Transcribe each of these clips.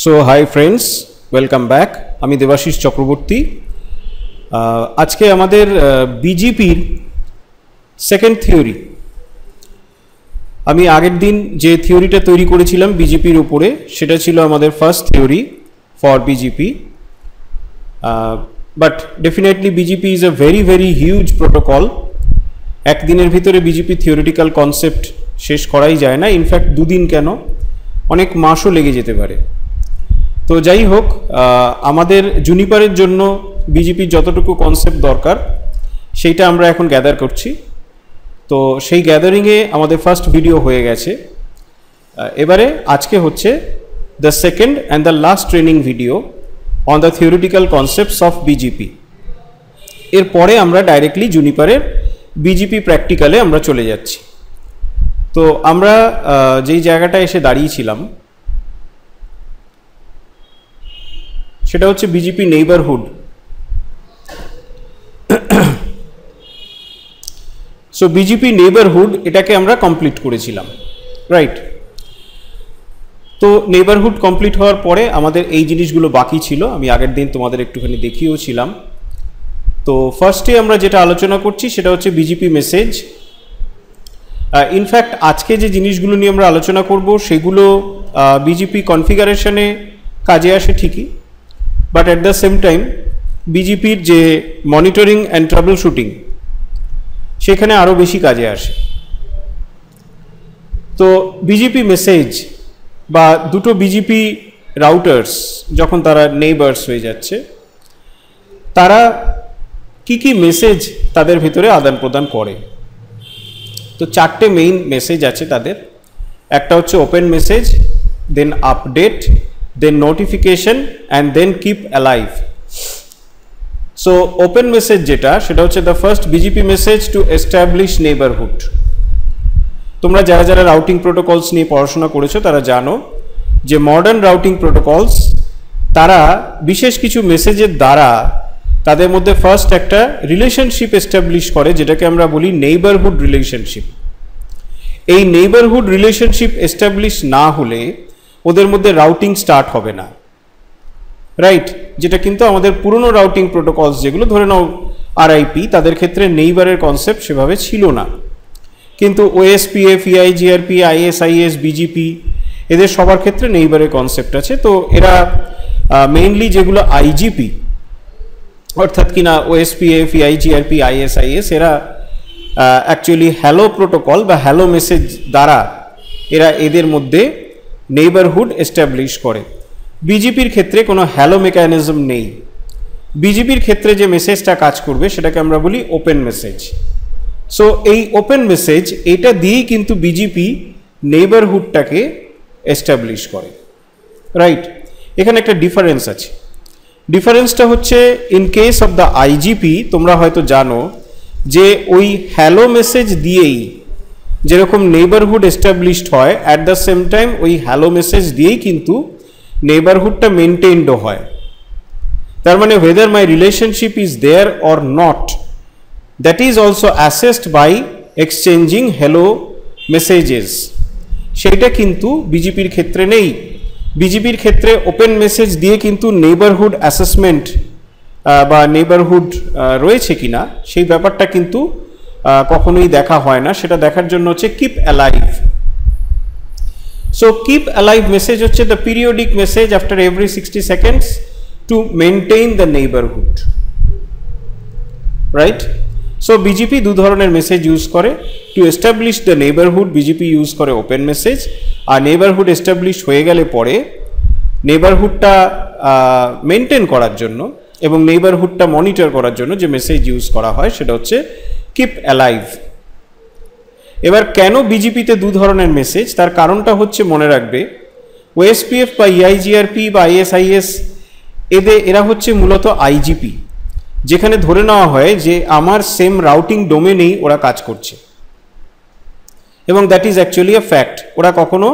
So hi friends, welcome back. আমি দেবাশিস চক্রবর্তী। আজকে আমাদের বিজেপির সেকেন্ড থিওরি। আমি আগের দিন যে থিওরিটা তৈরি করেছিলাম বিজেপির উপরে, সেটা ছিল আমাদের first theory for BJP. But definitely BJP is a very very huge protocol. একদিনের ভিতরে বিজেপি থিওরিটিক্যাল কনসেপ্ট শেষ করাই যায় না। ইনফ্যাক্ট দুদিন কেন, অনেক মাসও লেগে যেতে পারে। তো যাই হোক, আমাদের জুনিপারের জন্য বিজেপির যতটুকু কনসেপ্ট দরকার সেইটা আমরা এখন গ্যাদার করছি। তো সেই গ্যাদারিংয়ে আমাদের ফার্স্ট ভিডিও হয়ে গেছে। এবারে আজকে হচ্ছে the second and the last training video on the theoretical concepts of BJP. এরপরে আমরা ডাইরেক্টলি জুনিপারের বিজেপি প্র্যাকটিক্যালে আমরা চলে যাচ্ছি। তো আমরা যেই জায়গাটা এসে দাঁড়িয়েছিলাম সেটা হচ্ছে BJP neighbourhood. So BJP neighbourhood এটাকে আমরা কমপ্লিট করেছিলাম, রাইট? তো নেইবারহুড কমপ্লিট হওয়ার পরে আমাদের এই জিনিসগুলো বাকি ছিল। আমি আগের দিন তোমাদের একটুখানি দেখিয়েও ছিলাম। তো ফার্স্টে আমরা যেটা আলোচনা করছি সেটা হচ্ছে বিজেপি মেসেজ। ইনফ্যাক্ট আজকে যে জিনিসগুলো নিয়ে আমরা আলোচনা করব সেগুলো বিজেপি কনফিগারেশনে কাজে আসে ঠিকই, but at the same time বিজেপির যে মনিটরিং অ্যান্ড ট্রাবল শুটিং সেখানে আরও বেশি কাজে আসে। তো বিজেপি মেসেজ বা দুটো বিজেপি রাউটার্স যখন তারা নেইবার্স হয়ে যাচ্ছে, তারা কি মেসেজ তাদের ভিতরে আদান প্রদান করে। তো চারটে মেইন মেসেজ আছে তাদের। একটা হচ্ছে open message, then update, then notification and then keep alive. So open message যেটা, সেটা হচ্ছে the first BGP message to establish neighbourhood. তোমরা যারা যারা রাউটিং প্রোটোকলস নিয়ে পড়াশোনা করেছো তারা জানো যে মডার্ন রাউটিং প্রোটোকলস তারা বিশেষ কিছু মেসেজের দ্বারা তাদের মধ্যে ফার্স্ট একটা রিলেশনশিপ এস্টাবলিশ করে, যেটাকে আমরা বলি নেইবারহুড রিলেশনশিপ। এই নেইবারহুড রিলেশনশিপ এস্টাবলিশ না হলে ওদের মধ্যে রাউটিং স্টার্ট হবে না, রাইট? যেটা কিন্তু আমাদের পুরনো রাউটিং প্রোটোকলস যেগুলো, ধরে নাও আরআইপি, তাদের ক্ষেত্রে নেইবারের কনসেপ্ট সেভাবে ছিল না। কিন্তু ওএসপিএফ, ইআইজিআরপি, আইএসআইএস, বিজিপি, এদের সবার ক্ষেত্রে নেইবারের কনসেপ্ট আছে। তো এরা মেইনলি যেগুলো আইজিপি অর্থাৎ কিনা ওএসপিএফ, ইআইজিআরপি, আইএসআইএস, এরা অ্যাকচুয়ালি হ্যালো প্রোটোকল বা হ্যালো মেসেজ দ্বারা এরা এদের মধ্যে নেইবারহুড এস্টাবলিশ করে। বিজেপির ক্ষেত্রে কোনো হ্যালো মেকানিজম নেই। বিজেপির ক্ষেত্রে যে মেসেজটা কাজ করবে সেটাকে আমরা বলি ওপেন মেসেজ। সো এই ওপেন মেসেজ, এটা দিয়েই কিন্তু বিজেপি নেইবারহুডটাকে এস্টাবলিশ করে, রাইট? এখানে একটা ডিফারেন্স আছে। ডিফারেন্সটা হচ্ছে in case of the IGP, তোমরা হয়তো জানো যে ওই হ্যালো মেসেজ দিয়েই যেরকম নেইবারহুড এস্টাবলিশড হয়, অ্যাট দ্য সেম টাইম ওই হ্যালো মেসেজ দিয়েই কিন্তু নেইবারহুডটা মেনটেইনডও হয়। তার মানে whether my relationship is there or not, that is also assessed by exchanging hello messages। সেইটা কিন্তু বিজেপির ক্ষেত্রে নেই। বিজেপির ক্ষেত্রে ওপেন মেসেজ দিয়ে কিন্তু নেইবারহুড অ্যাসেসমেন্ট বা নেইবারহুড রয়েছে কিনা সেই ব্যাপারটা কিন্তু কখনোই দেখা হয় না। সেটা দেখার জন্য হচ্ছে keep alive. So keep alive message হচ্ছে the periodic message after every 60 seconds to maintain the neighbourhood, right? So BGP দু ধরনের মেসেজ ইউজ করে। To establish the neighbourhood BGP use করে ওপেন মেসেজ, আর নেইবারহুড এস্টাবলিশ হয়ে গেলে পরে নেইবারহুডটা maintain করার জন্য এবং নেইবারহুডটা মনিটর করার জন্য যে মেসেজ ইউজ করা হয় সেটা হচ্ছে কিপ অ্যালাইভ। এবার কেন বিজেপিতে দু ধরনের মেসেজ, তার কারণটা হচ্ছে, মনে রাখবে, ওএসপিএফ বা ইআইজিআরপি বা আইএসআইএস এরা হচ্ছে মূলত আইজিপি, যেখানে ধরে নেওয়া হয় যে আমার সেম রাউটিং ডোমেনেই ওরা কাজ করছে, এবং that is actually a fact. ওরা কখনো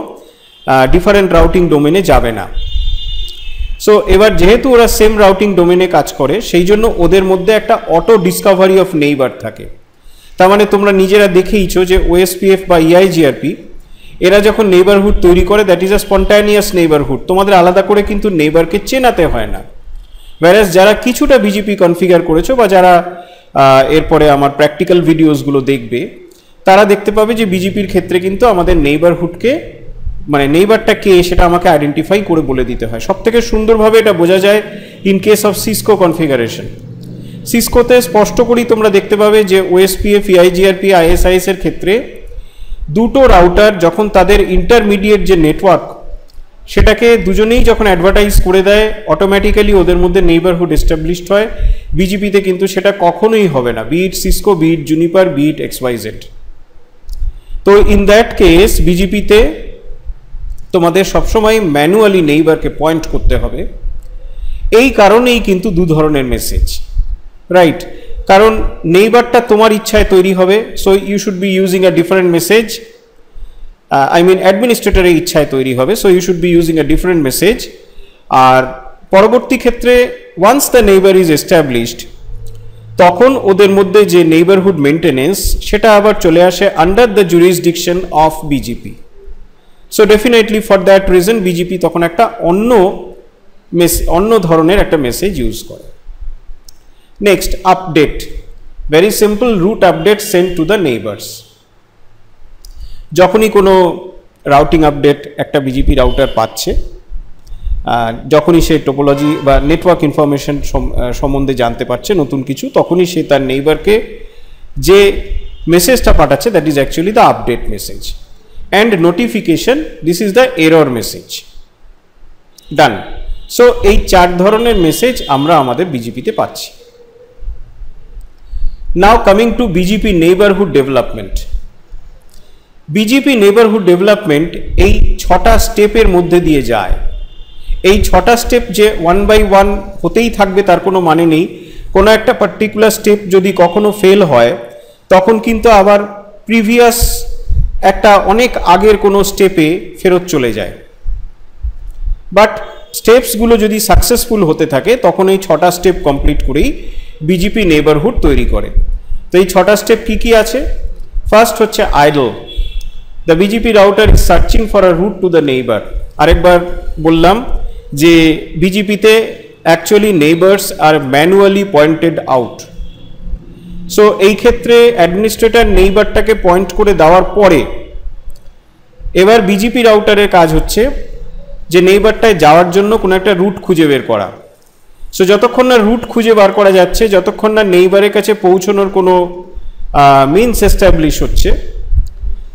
ডিফারেন্ট রাউটিং ডোমেনে যাবে না। সো এবার যেহেতু ওরা সেম রাউটিং ডোমেনে কাজ করে, সেই জন্য ওদের মধ্যে একটা অটো ডিসকভারি অফ নেইবার থাকে। তার মানে তোমরা নিজেরা দেখেইছো যে ওএসপিএফ বা ইআইজিআরপি এরা যখন নেইবারহুড তৈরি করে that is a spontaneous neighbourhood, তোমাদের আলাদা করে কিন্তু নেইবারকে চেনাতে হয় না। whereas যারা কিছুটা বিজেপি কনফিগার করেছো বা যারা এরপরে আমার প্র্যাকটিক্যাল ভিডিওসগুলো দেখবে, তারা দেখতে পাবে যে বিজেপির ক্ষেত্রে কিন্তু আমাদের নেইবারহুডকে মানে নেইবারটা কে সেটা আমাকে আইডেন্টিফাই করে বলে দিতে হয়। সব থেকে সুন্দরভাবে এটা বোঝা যায় in case of Cisco configuration. সিসকোতে স্পষ্ট করেই তোমরা দেখতে পাবে যে ওএসপিএফ, ইআইজিআরপি, আইএসআইএস এর ক্ষেত্রে দুটো রাউটার যখন তাদের ইন্টারমিডিয়েট যে নেটওয়ার্ক সেটাকে দুজনেই যখন অ্যাডভার্টাইজ করে দেয়, অটোমেটিক্যালি ওদের মধ্যে নেইবারহুড এস্টাবলিশড হয়। বিজেপিতে কিন্তু সেটা কখনোই হবে না, be it Cisco, be it Juniper, be it XYZ. তো ইন দ্যাট কেস বিজেপিতে তোমাদের সবসময় ম্যানুয়ালি নেইবারকে পয়েন্ট করতে হবে। এই কারণেই কিন্তু দু ধরনের মেসেজ, রাইট? কারণ নেইবারটা তোমার ইচ্ছায় তৈরি হবে, so you should be using a different message. অ্যাডমিনিস্ট্রেটরের ইচ্ছায় তৈরি হবে, so you should be using a different message. আর পরবর্তী ক্ষেত্রে once the neighbour is established, তখন ওদের মধ্যে যে নেইবারহুড মেনটেনেন্স সেটা আবার চলে আসে under the jurisdiction of BGP. So definitely for that reason BGP তখন একটা অন্য ধরনের একটা মেসেজ ইউজ করে। Next, update. Very simple, route update send to the neighbours. যখনই কোনো রাউটিং আপডেট একটা বিজেপি রাউটার পাচ্ছে, যখনই সে টোপোলজি বা নেটওয়ার্ক ইনফরমেশন সম্বন্ধে জানতে পারছে নতুন কিছু, তখনই সে তার নেইবারকে যে মেসেজটা পাঠাচ্ছে that is actually the update message. And notification, this is the error message. Done. So এই চার ধরনের মেসেজ আমরা আমাদের বিজেপিতে পাচ্ছি। নাও coming to BJP neighbourhood development. BJP neighbourhood development এই 6টা স্টেপের মধ্যে দিয়ে যায়। এই 6টা স্টেপ যে ওয়ান বাই ওয়ান হতেই থাকবে তার কোনো মানে নেই। কোনো একটা পার্টিকুলার স্টেপ যদি কখনো ফেল হয়, তখন কিন্তু আবার প্রিভিয়াস একটা অনেক আগের কোনো স্টেপে ফেরত চলে যায়। বাট স্টেপসগুলো যদি সাকসেসফুল হতে থাকে, তখন এই 6টা স্টেপ কমপ্লিট করেই বিজেপি নেইবারহুড তৈরি করে। তো এই 6টা স্টেপ কি কি আছে? ফার্স্ট হচ্ছে idle. The BGP router is searching for a route to the neighbour. আরেকবার বললাম যে বিজেপিতে অ্যাকচুয়ালি নেইবার্স আর ম্যানুয়ালি পয়েন্টেড আউট। সো এই ক্ষেত্রে অ্যাডমিনিস্ট্রেটর নেইবারটাকে পয়েন্ট করে দেওয়ার পরে এবার বিজেপি রাউটারের কাজ হচ্ছে যে নেইবারটায় যাওয়ার জন্য কোনো একটা রুট খুঁজে বের করা। সো যতক্ষণ না রুট খুঁজে বার করা যাচ্ছে, যতক্ষণ না নেইবারের কাছে পৌঁছানোর কোনো মিনস এস্টাবলিশ হচ্ছে,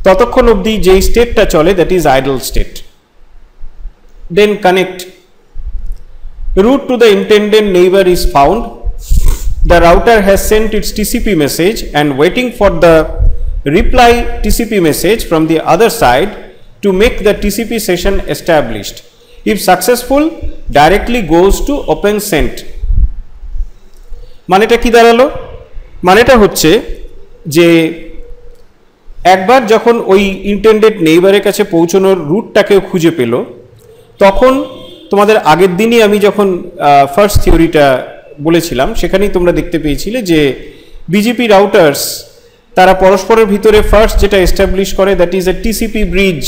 ততক্ষণ অবধি যেই স্টেটটা চলে that is idle state. Then connect. Route to the intended neighbor is found. The router has sent its TCP message and waiting for the reply TCP message from the other side to make the TCP session established. If successful, directly goes to open sent. মানেটা কি দাঁড়ালো? মানেটা হচ্ছে যে একবার যখন ওই intended নেইবারের কাছে পৌঁছানোর রুটটাকেও খুঁজে পেল, তখন তোমাদের আগের দিনই আমি যখন ফার্স্ট থিওরিটা বলেছিলাম, সেখানেই তোমরা দেখতে পেয়েছিলে যে বিজেপি রাউটার্স তারা পরস্পরের ভিতরে ফার্স্ট যেটা এস্টাবলিশ করে that is a TCP bridge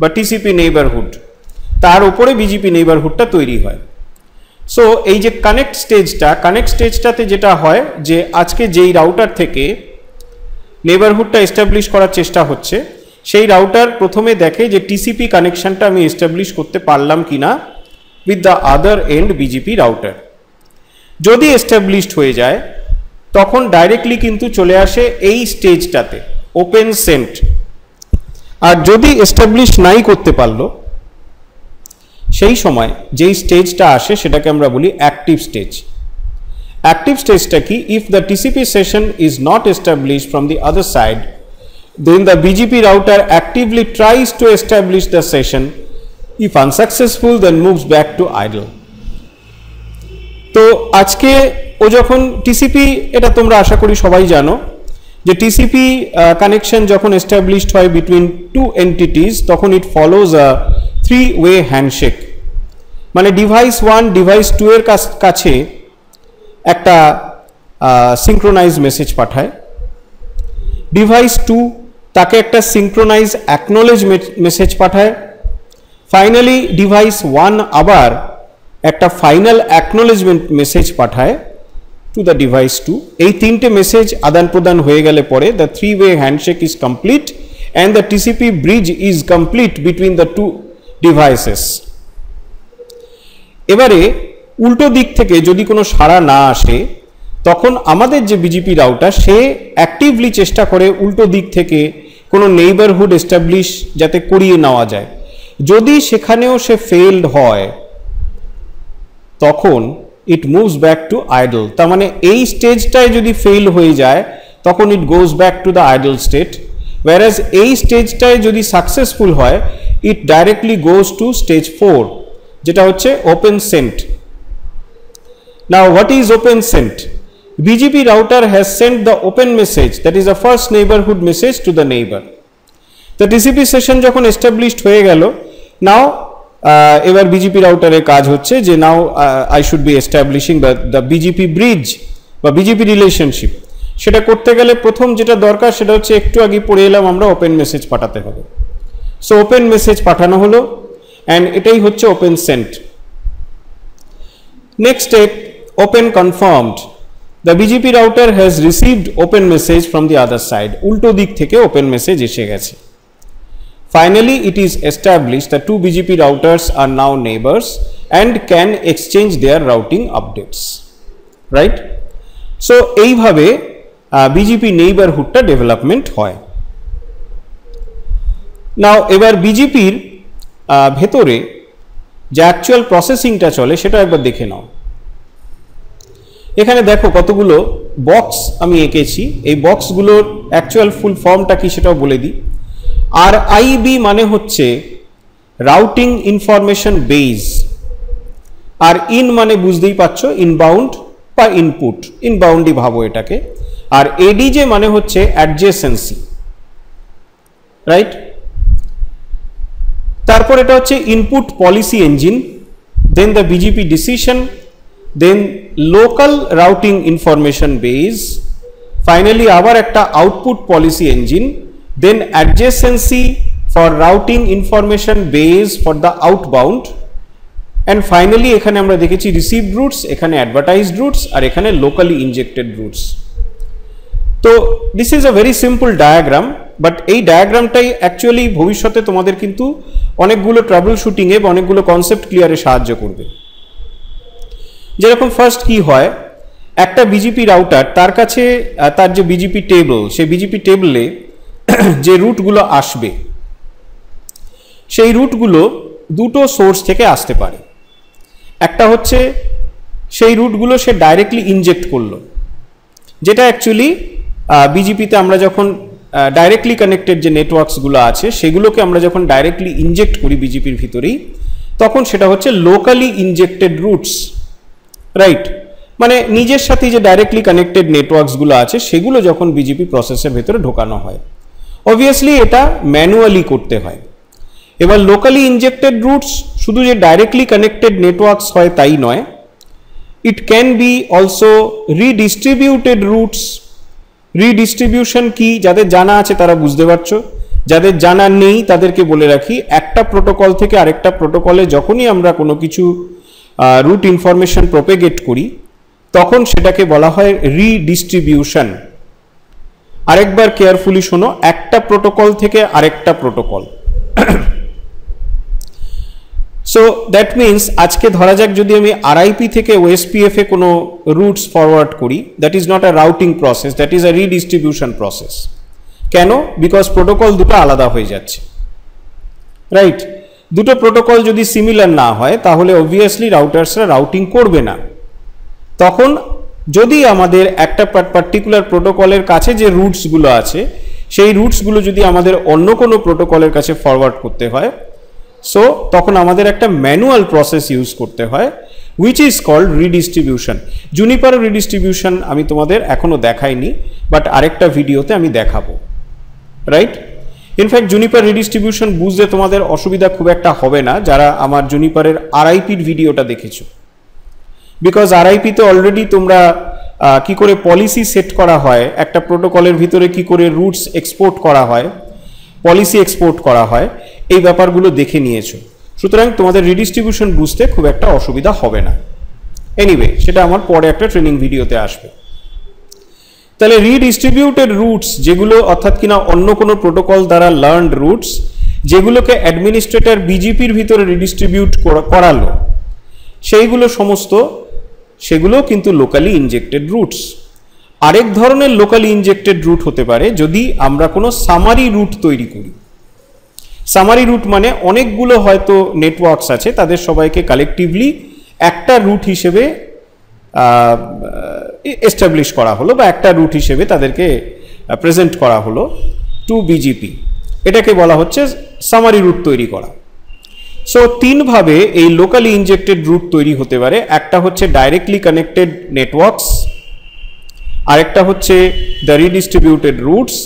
বা টিসিপি নেইবারহুড, তার উপরে বিজেপি নেইবারহুডটা তৈরি হয়। সো এই যে কানেক্ট স্টেজটাতে যেটা হয় যে আজকে যেই রাউটার থেকে নেইবারহুডটা এস্টাবলিশ করার চেষ্টা হচ্ছে, সেই রাউটার প্রথমে দেখে যে টিসিপি কানেকশনটা আমি এস্টাবলিশ করতে পারলাম কিনা with the other end BGP router। যদি এস্টাবলিশড হয়ে যায়, তখন ডাইরেক্টলি কিন্তু চলে আসে এই স্টেজটাতে ওপেন সেন্ট। আর যদি এস্টাবলিশ নাই করতে পারলো, সেই সময় যেই স্টেজটা আসে সেটাকে আমরা বলি অ্যাক্টিভ স্টেজ। অ্যাক্টিভ স্টেজটা কি? If the TCP session is not established from the other side, then the BGP router actively tries to establish the session. If unsuccessful, then moves back to idle. তো আজকে ও যখন TCP, এটা তোমরা আশা করি সবাই জানো যে টিসিপি কানেকশন যখন এস্টাবলিশড হয় বিটুইন টু এন্টিটিস, তখন ইট ফলোজ আ 3-way হ্যান্ডশেক। মানে ডিভাইস 1 ডিভাইস 2 এর কাছে একটা সিঙ্ক্রোনাইজ মেসেজ পাঠায়, ডিভাইস 2 তাকে একটা সিঙ্ক্রোনাইজ অ্যাকনোলেজ মেসেজ পাঠায়। ফাইনালি ডিভাইস 1 আবার একটা ফাইনাল অ্যাকনোলেজমেন্ট মেসেজ পাঠায় টু দ্য ডিভাইস 2। এই তিনটে মেসেজ আদান প্রদান হয়ে গেলে পরে the 3-way handshake is complete and the TCP bridge is complete between the two devices. এবারে উল্টো দিক থেকে যদি কোনো সাড়া না আসে, তখন আমাদের যে বিজিপি রাউটার সে অ্যাক্টিভলি চেষ্টা করে উল্টো দিক থেকে কোনো নেইবারহুড এস্টাবলিশ যাতে করিয়ে নেওয়া যায়। যদি সেখানেও সে ফেইলড হয় তখন it moves back to idle. তার মানে এই স্টেজটায় যদি ফেইল হয়ে যায় তখন it goes back to the idle state, whereas এই স্টেজটায় যদি সাকসেসফুল হয় it directly goes to stage 4, যেটা হচ্ছে open sent. Now what is open sent? BGP router has sent the open message, that is the first neighborhood message to the neighbor. The TCP session যখন established হয়ে গেল, now এবার BGP রাউটারের কাজ হচ্ছে যে now I should be establishing the BGP bridge বা BGP relationship। সেটা করতে গেলে প্রথম যেটা দরকার সেটা হচ্ছে একটু আগে পড়ে এলাম আমরা, ওপেন মেসেজ পাঠাতে হবে। সো ওপেন মেসেজ পাঠানো হলো অ্যান্ড এটাই হচ্ছে open sent. Next step, open confirmed. The BGP router has received open message from the other side. উল্টো দিক থেকে ওপেন মেসেজ এসে গেছে। Finally, it is established that two BGP routers are now neighbors and can exchange their routing updates. Right? So, এইভাবে BGP neighborhoodটা development হয়। Now, এবার BGPর ভেতরে যে অ্যাকচুয়াল প্রসেসিংটা চলে সেটা একবার দেখে নাও। এখানে দেখো কতগুলো বক্স আমি এঁকেছি। এই বক্সগুলোর অ্যাকচুয়াল ফুল ফর্মটা কি সেটাও বলে দিই। RIB মানে হচ্ছে রাউটিং ইনফরমেশন বেজ, আর ইন মানে বুঝতেই পারছো ইনবাউন্ড বা ইনপুট, ইনবাউন্ডই ভাবো এটাকে। আর ADJ মানে হচ্ছে অ্যাডজেসেন্সি, রাইট? তারপর এটা হচ্ছে input policy engine, then the BGP decision, then local routing information base, finally আবার একটা output policy engine, then adjacency for routing information base for the outbound, and finally এখানে আমরা দেখেছি received routes, এখানে advertised routes, আর এখানে locally injected routes। তো this is a very simple diagram, but এই ডায়াগ্রামটাই actually ভবিষ্যতে তোমাদের কিন্তু অনেকগুলো ট্রাবল শুটিংয়ে বা অনেকগুলো কনসেপ্ট ক্লিয়ারে সাহায্য করবে। যেরকম ফার্স্ট কি হয়, একটা বিজিপি রাউটার তার কাছে তার যে বিজিপি টেবল, সেই বিজিপি টেবলে যে রুটগুলো আসবে সেই রুটগুলো দুটো সোর্স থেকে আসতে পারে। একটা হচ্ছে সেই রুটগুলো সে ডাইরেক্টলি ইনজেক্ট করলো, যেটা অ্যাকচুয়ালি বিজিপিতে আমরা যখন ডাইরেক্টলি কানেক্টেড যে নেটওয়ার্কসগুলো আছে সেগুলোকে আমরা যখন ডাইরেক্টলি ইনজেক্ট করি বিজিপির ভিতরেই, তখন সেটা হচ্ছে লোকালি ইনজেক্টেড রুটস, রাইট? মানে নিজের সাথে যে ডাইরেক্টলি কানেক্টেড নেটওয়ার্কসগুলো আছে সেগুলো যখন বিজিপি প্রসেসের ভেতরে ঢোকানো হয়, অবভিয়াসলি এটা ম্যানুয়ালি করতে হয়। এবার লোকালি ইনজেক্টেড রুটস শুধু যে ডাইরেক্টলি কানেক্টেড নেটওয়ার্কস হয় তাই নয়, it can be also redistributed routes. Redistribution কি যাদের জানা আছে তারা বুঝতে পারছো, যাদের জানা নেই তাদেরকে বলে রাখি, একটা প্রোটোকল থেকে আরেকটা প্রোটোকলে যখনই আমরা কোনো কিছু রুট ইনফরমেশন প্রোপেগেট করি তখন সেটাকে বলা হয় রিডিস্ট্রিবিউশন। আরেকবার কেয়ারফুলি শোনো, একটা প্রোটোকল থেকে আরেকটা প্রোটোকল। সো দ্যাট মিনস আজকে ধরা যাক যদি আমি আরআইপি থেকে ওএসপিএফ এ কোনো রুটস ফরওয়ার্ড করি, that is not a routing process, that is a redistribution process. কেন? বিকজ প্রোটোকল দুটো আলাদা হয়ে যাচ্ছে, রাইট? দুটো প্রোটোকল যদি সিমিলার না হয় তাহলে অবভিয়াসলি রাউটার্সরা রাউটিং করবে না। তখন যদি আমাদের একটা পার্টিকুলার প্রোটোকলের কাছে যে রুটসগুলো আছে সেই রুটসগুলো যদি আমাদের অন্য কোনো প্রোটোকলের কাছে ফরওয়ার্ড করতে হয়, সো তখন আমাদের একটা ম্যানুয়াল প্রসেস ইউজ করতে হয়, which is called redistribution. Juniper redistribution আমি তোমাদের এখনো দেখাইনি, বাট আরেকটা ভিডিওতে আমি দেখাবো, রাইট? ইনফ্যাক্ট জুনিপার রিডিস্ট্রিবিউশন বুঝতে তোমাদের অসুবিধা খুব একটা হবে না যারা আমার জুনিপারের আরআইপির ভিডিওটা দেখেছো, বিকজ আরআইপিতে অলরেডি তোমরা কি করে পলিসি সেট করা হয়, একটা প্রোটোকলের ভিতরে কি করে রুটস এক্সপোর্ট করা হয়, পলিসি এক্সপোর্ট করা হয়, এই ব্যাপারগুলো দেখে নিয়েছো, সুতরাং তোমাদের রিডিস্ট্রিবিউশন বুঝতে খুব একটা অসুবিধা হবে না। এনিওয়ে, সেটা আমার পরে একটা ট্রেনিং ভিডিওতে আসবে। তাহলে রিডিস্ট্রিবিউটেড রুটস যেগুলো অর্থাৎ কিনা অন্য কোনো প্রোটোকল দ্বারা লার্নড রুটস যেগুলোকে অ্যাডমিনিস্ট্রেটর বিজেপির ভিতরে রিডিস্ট্রিবিউট করালো, সেইগুলো সমস্ত সেগুলো কিন্তু লোকালি ইনজেক্টেড রুটস। আরেক ধরনের লোকালি ইনজেক্টেড রুট হতে পারে যদি আমরা কোনো সামারি রুট তৈরি করি। সামারি রুট মানে অনেকগুলো হয়তো নেটওয়ার্কস আছে, তাদের সবাইকে কালেকটিভলি একটা রুট হিসেবে এস্টাবলিশ করা হলো বা একটা রুট হিসেবে তাদেরকে প্রেজেন্ট করা হলো টু বিজেপি, এটাকে বলা হচ্ছে সামারি রুট তৈরি করা। সো তিনভাবে এই লোকালি ইনজেক্টেড রুট তৈরি হতে পারে। একটা হচ্ছে ডাইরেক্টলি কানেক্টেড নেটওয়ার্কস, আরেকটা হচ্ছে দ্য রিডিস্ট্রিবিউটেড রুটস,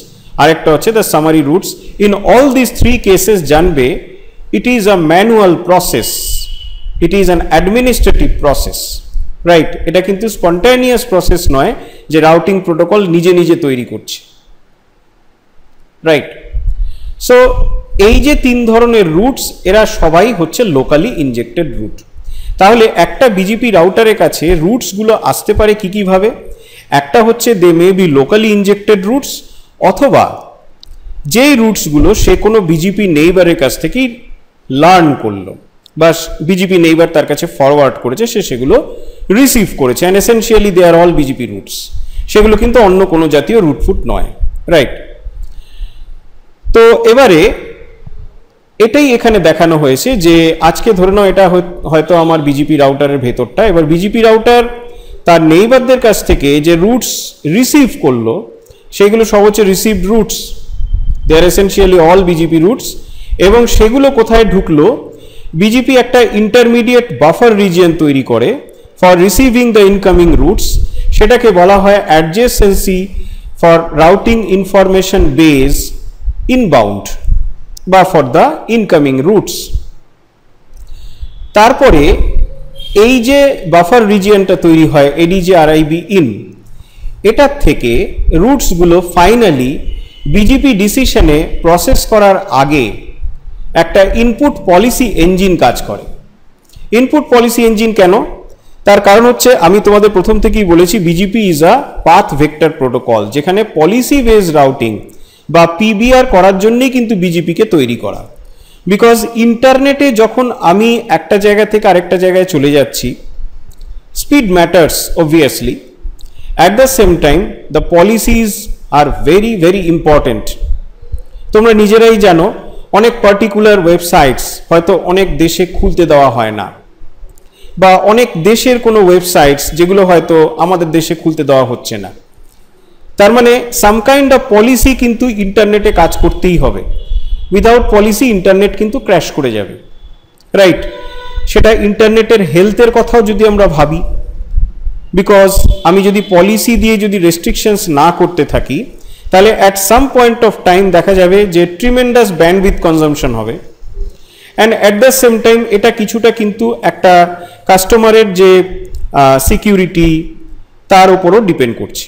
আরেকটা হচ্ছে the summary routes. In all this three cases জানবে it is a manual process, it is an administrative process, right? এটা কিন্তু স্পন্টানিয়াস প্রসেস নয় যে রাউটিং প্রোটোকল নিজে নিজে তৈরি করছে, রাইট? সো এই যে তিন ধরনের রুটস, এরা সবাই হচ্ছে লোকালি ইনজেক্টেড রুট। তাহলে একটা বিজেপি রাউটারের কাছে রুটসগুলো আসতে পারে কি কিভাবে? একটা হচ্ছে they may be locally injected routes, অথবা যেই রুটসগুলো সে কোনো বিজেপি নেইবারের কাছ থেকেই লার্ন করলো বা বিজেপি নেইবার তার কাছে ফরওয়ার্ড করেছে, সে সেগুলো রিসিভ করেছে, and essentially they are all BGP routes. সেগুলো কিন্তু অন্য কোনো জাতীয় রুটফুট নয়, রাইট? তো এবারে এটাই এখানে দেখানো হয়েছে যে আজকে ধরে নাও এটা হয়তো আমার বিজেপি রাউটারের ভেতরটা, এবার বিজেপি রাউটার তার নেইবারদের কাছ থেকে যে রুটস রিসিভ করলো সেগুলো সব হচ্ছে রিসিভড রুটস, দে আর এসেনশিয়ালি অল বিজেপি রুটস। এবং সেগুলো কোথায় ঢুকলো? বিজেপি একটা ইন্টারমিডিয়েট বাফার রিজিয়ন তৈরি করে for receiving the incoming routes, সেটাকে বলা হয় adjacency for routing information base inbound বা ফর দ্য ইনকামিং রুটস। তারপরে এই যে বাফার রিজিয়নটা তৈরি হয় এডিজিআরআইবি ইন, এটার থেকে রুটসগুলো ফাইনালি বিজেপি ডিসিশনে প্রসেস করার আগে একটা ইনপুট পলিসি ইঞ্জিন কাজ করে। ইনপুট পলিসি ইঞ্জিন কেন? তার কারণ হচ্ছে আমি তোমাদের প্রথম থেকেই বলেছি BJP is a path vector protocol, যেখানে পলিসি বেসড রাউটিং বা পিবিআর করার জন্যই কিন্তু বিজেপিকে তৈরি করা। বিকজ ইন্টারনেটে যখন আমি একটা জায়গা থেকে আরেকটা জায়গায় চলে যাচ্ছি, speed matters obviously, at the same time the policies are very very important. তোমরা নিজেরাই জানো অনেক পার্টিকুলার ওয়েবসাইটস হয়তো অনেক দেশে খুলতে দেওয়া হয় না, বা অনেক দেশের কোনো ওয়েবসাইটস যেগুলো হয়তো আমাদের দেশে খুলতে দেওয়া হচ্ছে না। তার মানে সাম কাইন্ড অফ পলিসি কিন্তু ইন্টারনেটে কাজ করতেই হবে। উইদাউট পলিসি ইন্টারনেট কিন্তু ক্র্যাশ করে যাবে, রাইট? সেটা ইন্টারনেটের হেলথের কথাও যদি আমরা ভাবি, বিকজ আমি যদি পলিসি দিয়ে যদি রেস্ট্রিকশনস না করতে থাকি তাহলে at some point of time দেখা যাবে যে ট্রিমেন্ডাস ব্যান্ডউইথ কনজাম্পশন হবে, and at the same time এটা কিছুটা কিন্তু একটা কাস্টমারের যে সিকিউরিটি তার উপরও ডিপেন্ড করছে,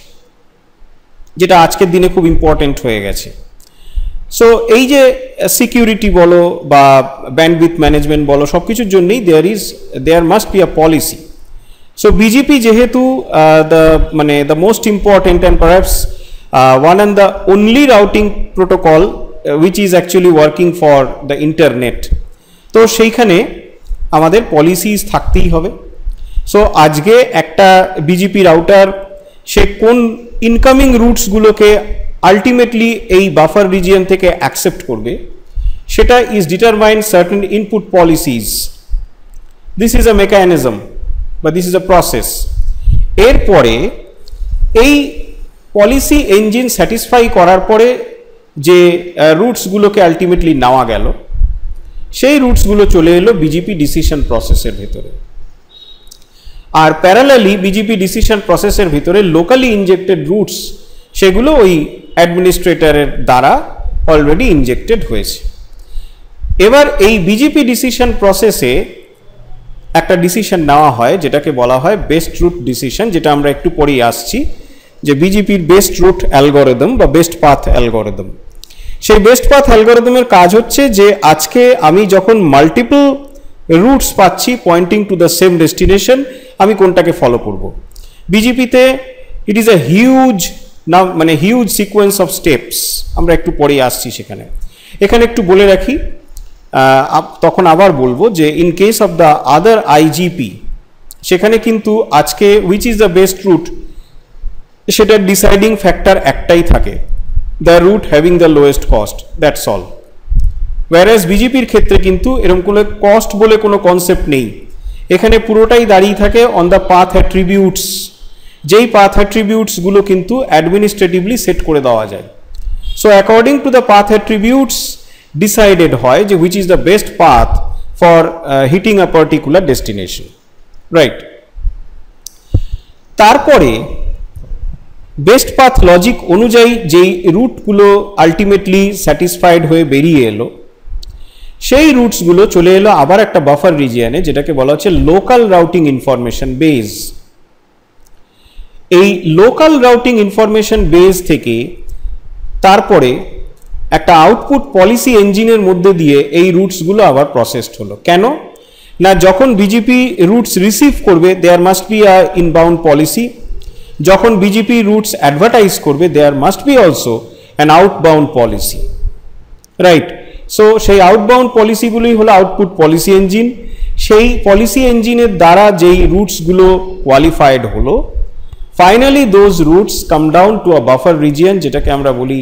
যেটা আজকের দিনে খুব ইম্পর্টেন্ট হয়ে গেছে। সো এই যে সিকিউরিটি বলো বা ব্যান্ডউইথ ম্যানেজমেন্ট বলো, সব কিছুর জন্যই there must be a policy. So BGP যেহেতু the most important and perhaps one and the only routing protocol which is actually working for the internet, তো সেইখানে আমাদের পলিসিস থাকতেই হবে। সো আজকে একটা বিজেপি রাউটার সে কোন ইনকামিং রুটসগুলোকে আলটিমেটলি এই বাফার রিজিয়ন থেকে অ্যাকসেপ্ট করবে, সেটা is determine certain input policies. This is a mechanism বা দিস ইজ আ প্রসেস। এরপরে এই পলিসি ইঞ্জিন স্যাটিসফাই করার পরে যে রুটসগুলোকে আলটিমেটলি নেওয়া গেল, সেই রুটসগুলো চলে এলো বিজেপি ডিসিশন প্রসেসের ভেতরে। আর প্যারালালি বিজেপি ডিসিশন প্রসেসের ভিতরে লোকালি ইনজেক্টেড রুটস সেগুলো ওই অ্যাডমিনিস্ট্রেটরের দ্বারা অলরেডি ইনজেক্টেড হয়েছে। এবার এই বিজেপি ডিসিশন প্রসেসে একটা ডিসিশন নেওয়া হয় যেটাকে বলা হয় বেস্ট রুট ডিসিশন, যেটা আমরা একটু পরেই আসছি, যে বিজেপির বেস্ট রুট অ্যালগোরিদম বা বেস্ট পাথ অ্যালগোরিদম। সেই বেস্ট পাথ অ্যালগরিদমের কাজ হচ্ছে যে আজকে আমি যখন মাল্টিপল রুটস পাচ্ছি pointing to the same destination, আমি কোনটাকে ফলো করব। বিজেপিতে ইট ইজ এ হিউজ মানে হিউজ সিকোয়েন্স অফ স্টেপস, আমরা একটু পরেই আসছি সেখানে। এখানে একটু বলে রাখি, তখন আবার বলবো যে in case of the other IGP, সেখানে কিন্তু আজকে which is the best route সেটার ডিসাইডিং ফ্যাক্টর একটাই থাকে, the route having the lowest cost, that's all. Whereas বিজেপির ক্ষেত্রে কিন্তু এরকম কোনো কস্ট বলে কোনো কনসেপ্ট নেই, এখানে পুরোটাই দাঁড়িয়ে থাকে অন দ্য পাথ অ্যাট্রিবিউটস, যেই পাথ অ্যাট্রিবিউটসগুলো কিন্তু অ্যাডমিনিস্ট্রেটিভলি সেট করে দেওয়া যায়। So according to the path attributes decided হয় যে which is the best path for hitting a particular destination, right. তারপরে বেস্ট পাথ লজিক অনুযায়ী যেই রুটগুলো আলটিমেটলি স্যাটিসফাইড হয়ে বেরিয়ে এলো, সেই রুটসগুলো চলে এলো আবার একটা বাফার রিজিয়নে, যেটাকে বলা হচ্ছে লোকাল রাউটিং ইনফরমেশন বেজ। এই লোকাল রাউটিং ইনফরমেশন বেজ থেকে তারপরে একটা আউটপুট পলিসি ইঞ্জিনের মধ্যে দিয়ে এই রুটসগুলো আবার প্রসেসড হলো। কেন না, যখন বিজেপি রুটস রিসিভ করবে there must be a inbound policy, যখন বিজেপি রুটস অ্যাডভার্টাইজ করবে there must be also an outbound policy, right. So সেই আউটবাউন্ড পলিসিগুলোই হলো আউটপুট পলিসি ইঞ্জিন। সেই পলিসি ইঞ্জিনের দ্বারা যেই রুটসগুলো কোয়ালিফাইড হলো, finally those routes come down to a buffer region, যেটাকে আমরা বলি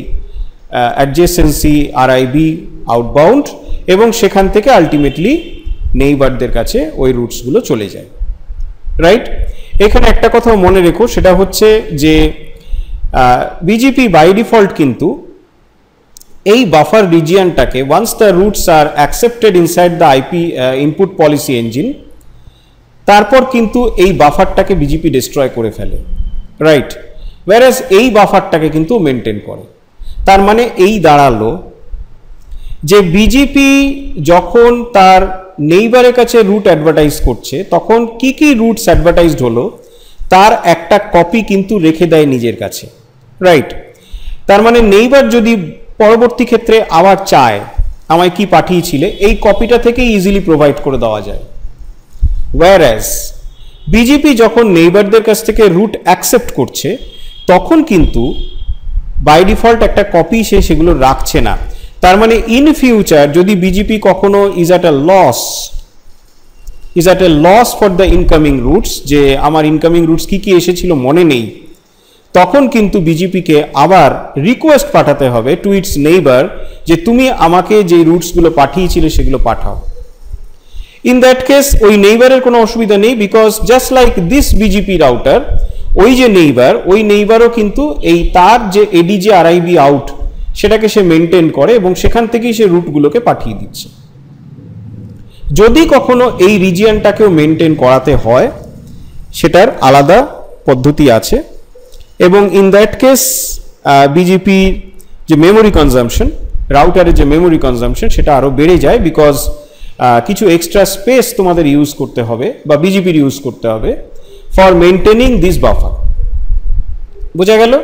অ্যাডজেসেন্সি আরআইবি আউটবাউন্ড, এবং সেখান থেকে আলটিমেটলি নেইবারদের কাছে ওই রুটসগুলো চলে যায়, রাইট। এখানে একটা কথা মনে রেখো, সেটা হচ্ছে যে বিজেপি বাই ডিফল্ট কিন্তু এই বাফার রিজিয়নটাকে once the routes are accepted inside the IP input policy engine, তারপর কিন্তু এই বাফারটাকে বিজেপি ডিস্ট্রয় করে ফেলে, রাইট। ওয়ারাস এই বাফারটাকে কিন্তু মেনটেন করে। তার মানে এই দাঁড়ালো যে বিজেপি যখন তার নেইবারের কাছে রুট অ্যাডভার্টাইজ করছে, তখন কি কি রুটস অ্যাডভার্টাইজড হলো তার একটা কপি কিন্তু রেখে দেয় নিজের কাছে, রাইট। তার মানে নেইবার যদি পরবর্তী ক্ষেত্রে আবার চায় আমায় কি পাঠিয়েছিলে, এই কপিটা থেকে ইজিলি প্রোভাইড করে দেওয়া যায়। ওয়ারাস বিজেপি যখন নেইবারদের কাছ থেকে রুট অ্যাকসেপ্ট করছে, তখন কিন্তু বাই ডিফল্ট একটা কপি সে সেগুলো রাখছে না। তার মানে ইন ফিউচার যদি বিজেপি কখনো is at a loss for the incoming routes, যে আমার ইনকামিং রুটস কি কি এসেছিল মনে নেই, তখন কিন্তু বিজেপিকে আবার রিকোয়েস্ট পাঠাতে হবে টু ইটস নেইবার যে তুমি আমাকে যে রুটসগুলো পাঠিয়েছিলে সেগুলো পাঠাও। ইন দ্যাট কেস ওই নেইবারের কোনো অসুবিধা নেই, because just like this BJP router, ওই যে নেইবার, ওই নেইবারও কিন্তু এই তার যে এডিজে আরআইবি আউট সেটাকে সে মেনটেন করে এবং সেখান থেকেই সে রুটগুলোকে পাঠিয়ে দিচ্ছে। যদি কখনো এই রিজিয়নটাকেও মেনটেন করাতে হয়, সেটার আলাদা পদ্ধতি আছে, এবং ইন দ্যাট কেস বিজেপি যে মেমোরি কনজামশন, রাউটারের যে মেমোরি কনজামশন, সেটা আরও বেড়ে যায়, বিকজ কিছু এক্সট্রা স্পেস তোমাদের ইউজ করতে হবে বা বিজেপির ইউজ করতে হবে ফর মেনটেনিং দিস বাফার। বোঝা গেল?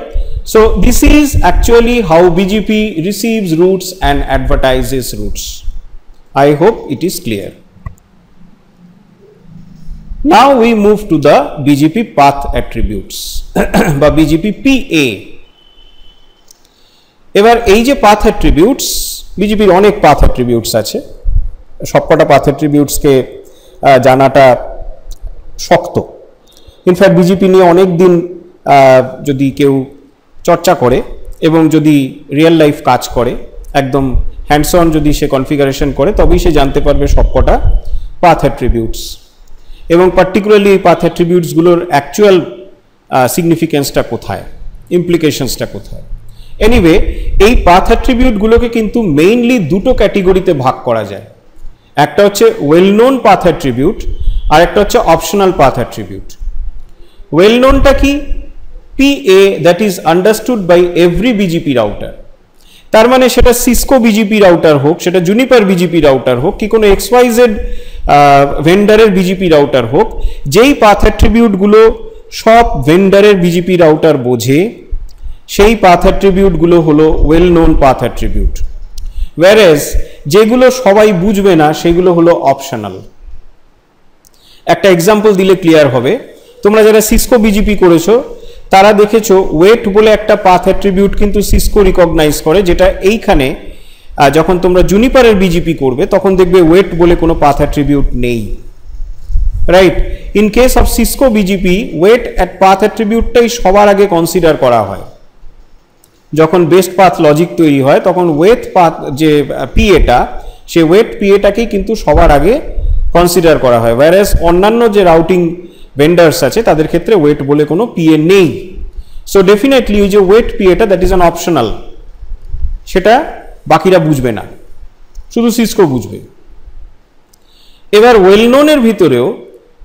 So this is actually how BJP receives routes and advertises routes. I hope it is clear. Now we move to the BJP path attributes বা BJP PA. এবার এই যে path attributes, BJPর অনেক path attributes আছে, সবকটা path attributes কে জানাটা শক্ত। In fact BJP নিয়ে অনেক দিন যদি কেউ চর্চা করে এবং যদি রিয়েল লাইফ কাজ করে, একদম হ্যান্ডস অন যদি সে কনফিগারেশন করে, তবেই সে জানতে পারবে সবকটা পাথ অ্যাট্রিবিউটস এবং পার্টিকুলারলি এই পাথ অ্যাট্রিবিউটসগুলোর অ্যাকচুয়াল সিগনিফিকেন্সটা কোথায়, ইমপ্লিকেশনসটা কোথায়। এনিওয়ে, এই পাথ অ্যাট্রিবিউটগুলোকে কিন্তু মেইনলি দুটো ক্যাটেগরিতে ভাগ করা যায়। একটা হচ্ছে ওয়েল নোন পাথ অ্যাট্রিবিউট, আর একটা হচ্ছে অপশনাল পাথ অ্যাট্রিবিউট। ওয়েল নোনটা কি? PA that is understood by every BGP router। তার মানে সেটা সিসকো বিজিপি রাউটার হোক, সেটা জুনিপার বিজিপি রাউটার হোক, কি কোনো XYZ ভেন্ডারের বিজিপি রাউটার হোক, যেই পাথ অ্যাট্রিবিউটগুলো সব ভেন্ডারের বিজিপি রাউটার বোঝে সেই পাথ অ্যাট্রিবিউটগুলো হলো well known path attribute, whereas যেগুলো সবাই বুঝবে না সেগুলো হলো অপশনাল। একটা এক্সাম্পল দিলে ক্লিয়ার হবে। তোমরা যারা সিসকো বিজিপি করেছো তারা দেখেছো ওয়েট বলে একটা পাথ অ্যাট্রিবিউট কিন্তু সিসকো রিকগনাইজ করে, যেটা এইখানে যখন তোমরা জুনিপারের বিজিপি করবে তখন দেখবে ওয়েট বলে কোনো পাথ অ্যাট্রিবিউট নেই, right? In case of Cisco BGP weight at path অ্যাট্রিবিউটটাই সবার আগে কনসিডার করা হয়। যখন বেস্ট পাথ লজিক তৈরি হয় তখন ওয়েট পাথ যে পিএটা, সে ওয়েট পিএটাকেই কিন্তু সবার আগে কনসিডার করা হয়, whereas অন্যান্য যে রাউটিং ভেন্ডার্স আছে তাদের ক্ষেত্রে ওয়েট বলে কোনো পিএ নেই। সো ডেফিনেটলি ওই যে ওয়েট পিএটা দ্যাট ইজ অ্যান অপশনাল, সেটা বাকিরা বুঝবে না, শুধু সিসকো বুঝবে। এবার ওয়েল নোনের ভিতরেও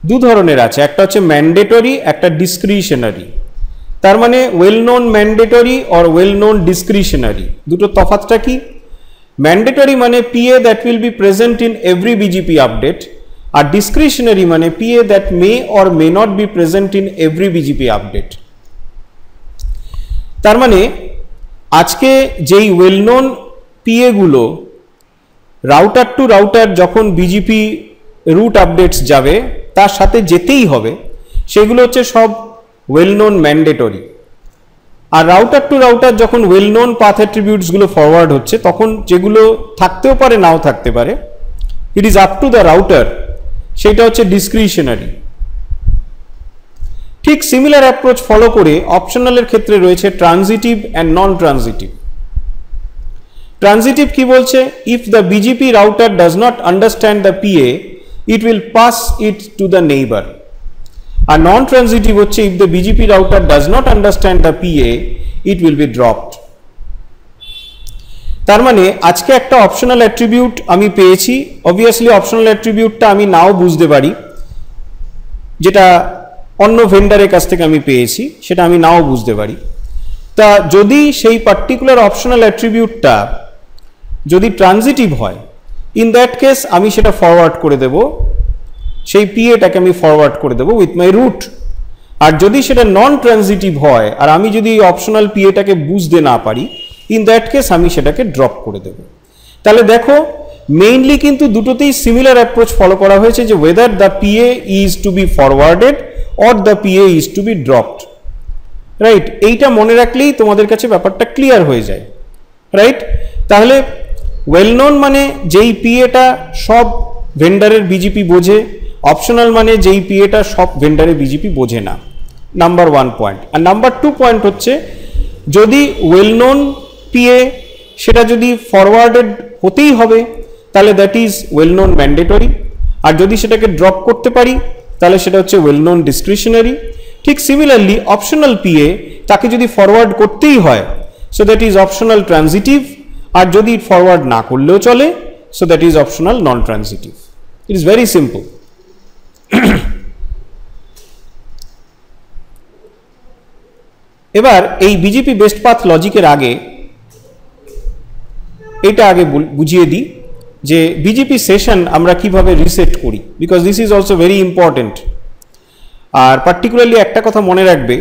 দু ধরনের আছে, একটা হচ্ছে ম্যান্ডেটরি, একটা ডিসক্রিশনারি। তার মানে well known mandatory or well known discretionary, দুটো তফাৎটা কি? ম্যান্ডেটরি মানে PA that will be present in every BGP update, আর ডিসক্রিশনারি মানে PA that may or may not be present in every BGP update. তার মানে আজকে যেই ওয়েল নোন পিএ গুলো রাউটার টু রাউটার যখন বিজিপি রুট আপডেটস যাবে তার সাথে যেতেই হবে, সেগুলো হচ্ছে সব ওয়েল নোন ম্যান্ডেটরি। আর রাউটার টু রাউটার যখন ওয়েল নোন পাথ অ্যাট্রিবিউটসগুলো ফরওয়ার্ড হচ্ছে তখন যেগুলো থাকতেও পারে নাও থাকতে পারে, it is up to the router, সেটা হচ্ছে ডিসক্রিশনারি। ঠিক সিমিলার অ্যাপ্রোচ ফলো করে অপশনালের ক্ষেত্রে রয়েছে transitive and non transitive. Transitive কি বলছে? If the BGP router does not understand the PA it will pass it to the neighbour. আর নন ট্রানজিটিভ হচ্ছে if the BGP router does not understand the PA it will be dropped. তার মানে আজকে একটা optional attribute আমি পেয়েছি, obviously optional অ্যাট্রিবিউটটা আমি নাও বুঝতে পারি, যেটা অন্য ভেন্ডারের কাছ থেকে আমি পেয়েছি সেটা আমি নাও বুঝতে পারি। তা যদি সেই পার্টিকুলার অপশনাল অ্যাট্রিবিউটটা যদি ট্রানজিটিভ হয়, ইন দ্যাট কেস আমি সেটা ফরওয়ার্ড করে দেব, সেই পিএটাকে আমি ফরওয়ার্ড করে দেবো উইথ মাই রুট। আর যদি সেটা নন ট্রানজিটিভ হয় আর আমি যদি এই অপশনাল পিএটাকে বুঝতে না পারি, ইন দ্যাট কেস আমি সেটাকে ড্রপ করে দেব। তাহলে দেখো মেইনলি কিন্তু দুটোতেই সিমিলার অ্যাপ্রোচ ফলো করা হয়েছে, যে whether the PA is to be forwarded or the PA is to be dropped, right? এইটা মনে রাখলেই তোমাদের কাছে ব্যাপারটা ক্লিয়ার হয়ে যায়, রাইট? তাহলে ওয়েল নোন মানে যেই পিএটা সব ভেন্ডারের বিজিপি বোঝে, অপশনাল মানে যেই পিএটা সব ভেন্ডারের বিজিপি বোঝে না, নাম্বার 1 পয়েন্ট। আর নাম্বার 2 পয়েন্ট হচ্ছে যদি ওয়েল নোন পিএ সেটা যদি ফরওয়ার্ডেড হতেই হবে তাহলে that is well known mandatory, আর যদি সেটাকে ড্রপ করতে পারি তাহলে সেটা হচ্ছে ওয়েল নোন ডিসক্রিশনারি। ঠিক সিমিলারলি অপশনাল পিএ তাকে যদি ফরওয়ার্ড করতেই হয় so that is optional transitive, আর যদি ফরওয়ার্ড না করলেও চলে so that is optional non transitive. It is very simple. এবার এই বিজিপি বেস্ট পাথ লজিকের আগে এটা আগে বুঝিয়ে দিই যে বিজিপি সেশন আমরা কিভাবে রিসেট করি, because this is also very important. আর পার্টিকুলারলি একটা কথা মনে রাখবে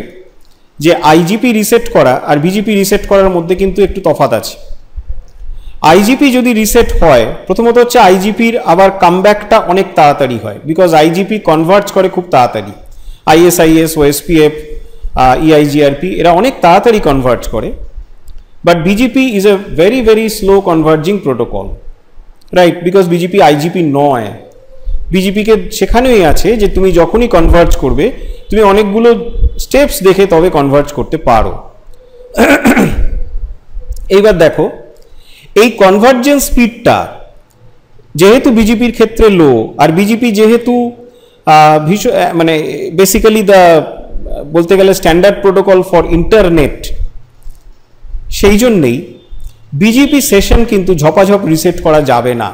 যে আইজিপি রিসেট করা আর বিজিপি রিসেট করার মধ্যে কিন্তু একটু তফাৎ আছে। আইজিপি যদি রিসেট হয়, প্রথমত হচ্ছে আইজিপির আবার কামব্যাকটা অনেক তাড়াতাড়ি হয়, বিকজ আইজিপি কনভার্টস করে খুব তাড়াতাড়ি। আইএসআইএস, ওএসপিএফ, ইআইজিআরপি এরা অনেক তাড়াতাড়ি কনভার্টস করে, but BGP is a very very slow converging protocol, right? Because BGP IGP নয়। বিজিপিকে সেখানেই আছে যে তুমি যখনই কনভার্জ করবে তুমি অনেকগুলো স্টেপস দেখে তবে কনভার্জ করতে পারো। এইবার দেখো এই কনভার্জেন্স স্পিডটা যেহেতু বিজিপির ক্ষেত্রে লো, আর বিজিপি যেহেতু মানে বেসিক্যালি দ্য বলতে গেলে স্ট্যান্ডার্ড প্রোটোকল ফর ইন্টারনেট, সেই জন্যেই বিজিপি সেশন কিন্তু ঝপাঝপ রিসেট করা যাবে না।